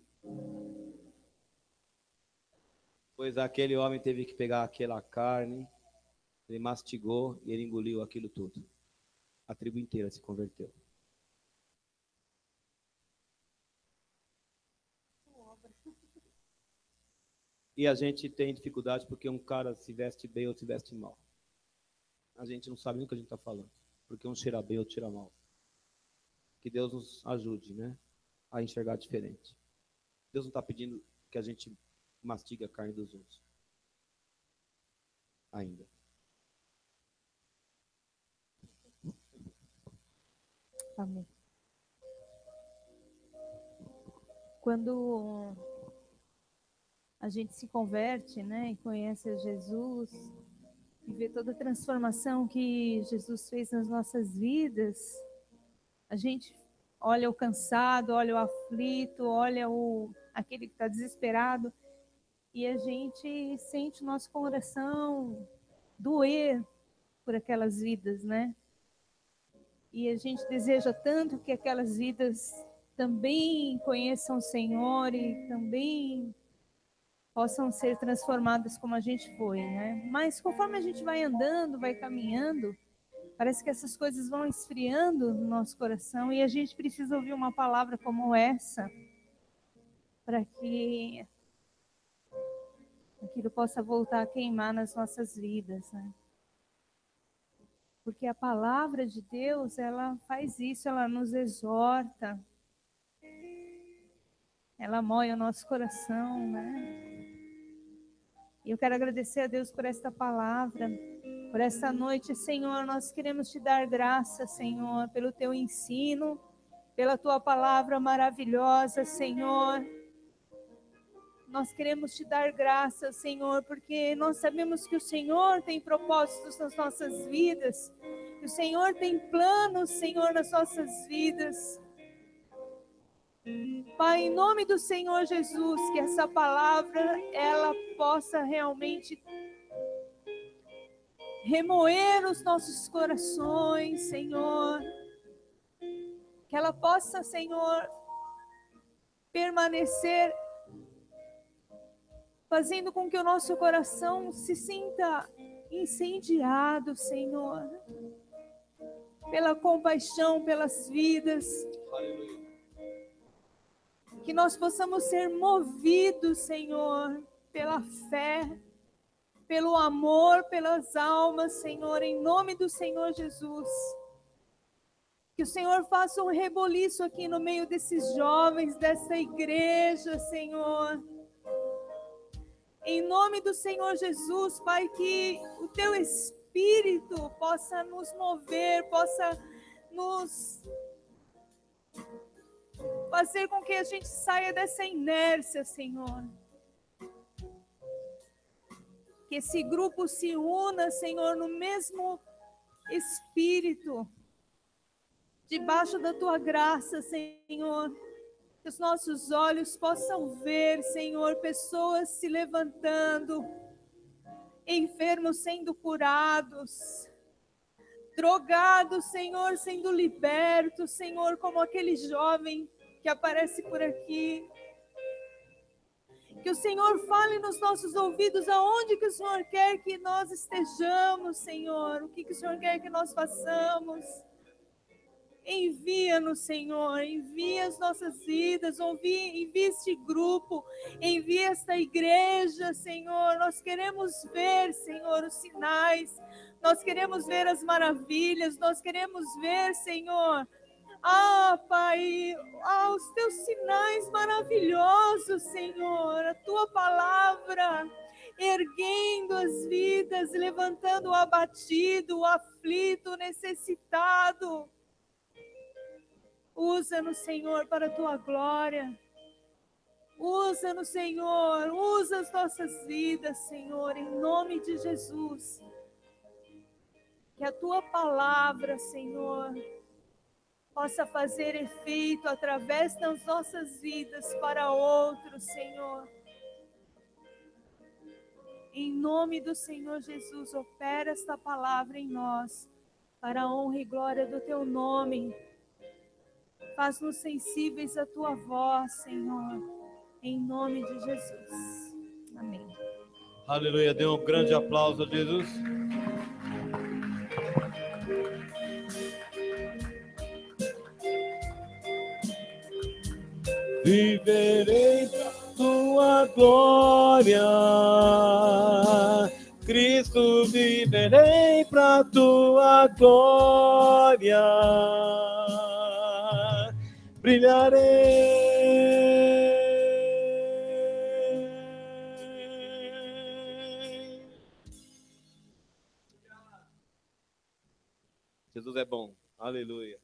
Pois aquele homem teve que pegar aquela carne, ele mastigou e ele engoliu aquilo tudo. A tribo inteira se converteu. E a gente tem dificuldade porque um cara se veste bem ou se veste mal. A gente não sabe nem o que a gente está falando. Porque um cheira bem ou cheira mal. Que Deus nos ajude, né? A enxergar diferente. Deus não está pedindo que a gente mastigue a carne dos outros. Ainda. Amém. Quando a gente se converte, né, e conhece a Jesus, e vê toda a transformação que Jesus fez nas nossas vidas, a gente olha o cansado, olha o aflito, olha aquele que está desesperado, e a gente sente o nosso coração doer por aquelas vidas, né? E a gente deseja tanto que aquelas vidas também conheçam o Senhor e também possam ser transformadas como a gente foi, né? Mas conforme a gente vai andando, vai caminhando, parece que essas coisas vão esfriando no nosso coração e a gente precisa ouvir uma palavra como essa para que aquilo possa voltar a queimar nas nossas vidas, né? Porque a palavra de Deus, ela faz isso, ela nos exorta, ela moe o nosso coração, né? E eu quero agradecer a Deus por esta palavra, por esta noite, Senhor. Nós queremos te dar graça, Senhor, pelo teu ensino, pela tua palavra maravilhosa, Senhor. Nós queremos te dar graça, Senhor, porque nós sabemos que o Senhor tem propósitos nas nossas vidas, que o Senhor tem planos, Senhor, nas nossas vidas. Pai, em nome do Senhor Jesus, que essa palavra, ela possa realmente remoer os nossos corações, Senhor. Que ela possa, Senhor, permanecer fazendo com que o nosso coração se sinta incendiado, Senhor, pela compaixão pelas vidas. Aleluia. Que nós possamos ser movidos, Senhor, pela fé, pelo amor, pelas almas, Senhor, em nome do Senhor Jesus. Que o Senhor faça um reboliço aqui no meio desses jovens, dessa igreja, Senhor. Em nome do Senhor Jesus, Pai, que o Teu Espírito possa nos mover, possa nos fazer com que a gente saia dessa inércia, Senhor. Que esse grupo se una, Senhor, no mesmo Espírito, debaixo da Tua graça, Senhor. Que os nossos olhos possam ver, Senhor, pessoas se levantando, enfermos sendo curados, drogados, Senhor, sendo libertos, Senhor, como aquele jovem que aparece por aqui. Que o Senhor fale nos nossos ouvidos aonde que o Senhor quer que nós estejamos, Senhor, o que o Senhor quer que nós façamos. Envia-nos, Senhor, envia as nossas vidas, envia este grupo, envia esta igreja, Senhor. Nós queremos ver, Senhor, os sinais, nós queremos ver as maravilhas, nós queremos ver, Senhor, Ah, Pai, os teus sinais maravilhosos, Senhor, a tua palavra erguendo as vidas, levantando o abatido, o aflito, o necessitado. Usa-nos, Senhor, para a tua glória. Usa-nos, Senhor, usa as nossas vidas, Senhor, em nome de Jesus. Que a tua palavra, Senhor, possa fazer efeito através das nossas vidas para outros, Senhor. Em nome do Senhor Jesus, opera esta palavra em nós, para a honra e glória do teu nome. Faz-nos sensíveis à tua voz, Senhor, em nome de Jesus. Amém. Aleluia. Dê um grande aplauso a Jesus. Viverei pra tua glória, Cristo, viverei pra tua glória, brilharei. Jesus é bom, aleluia.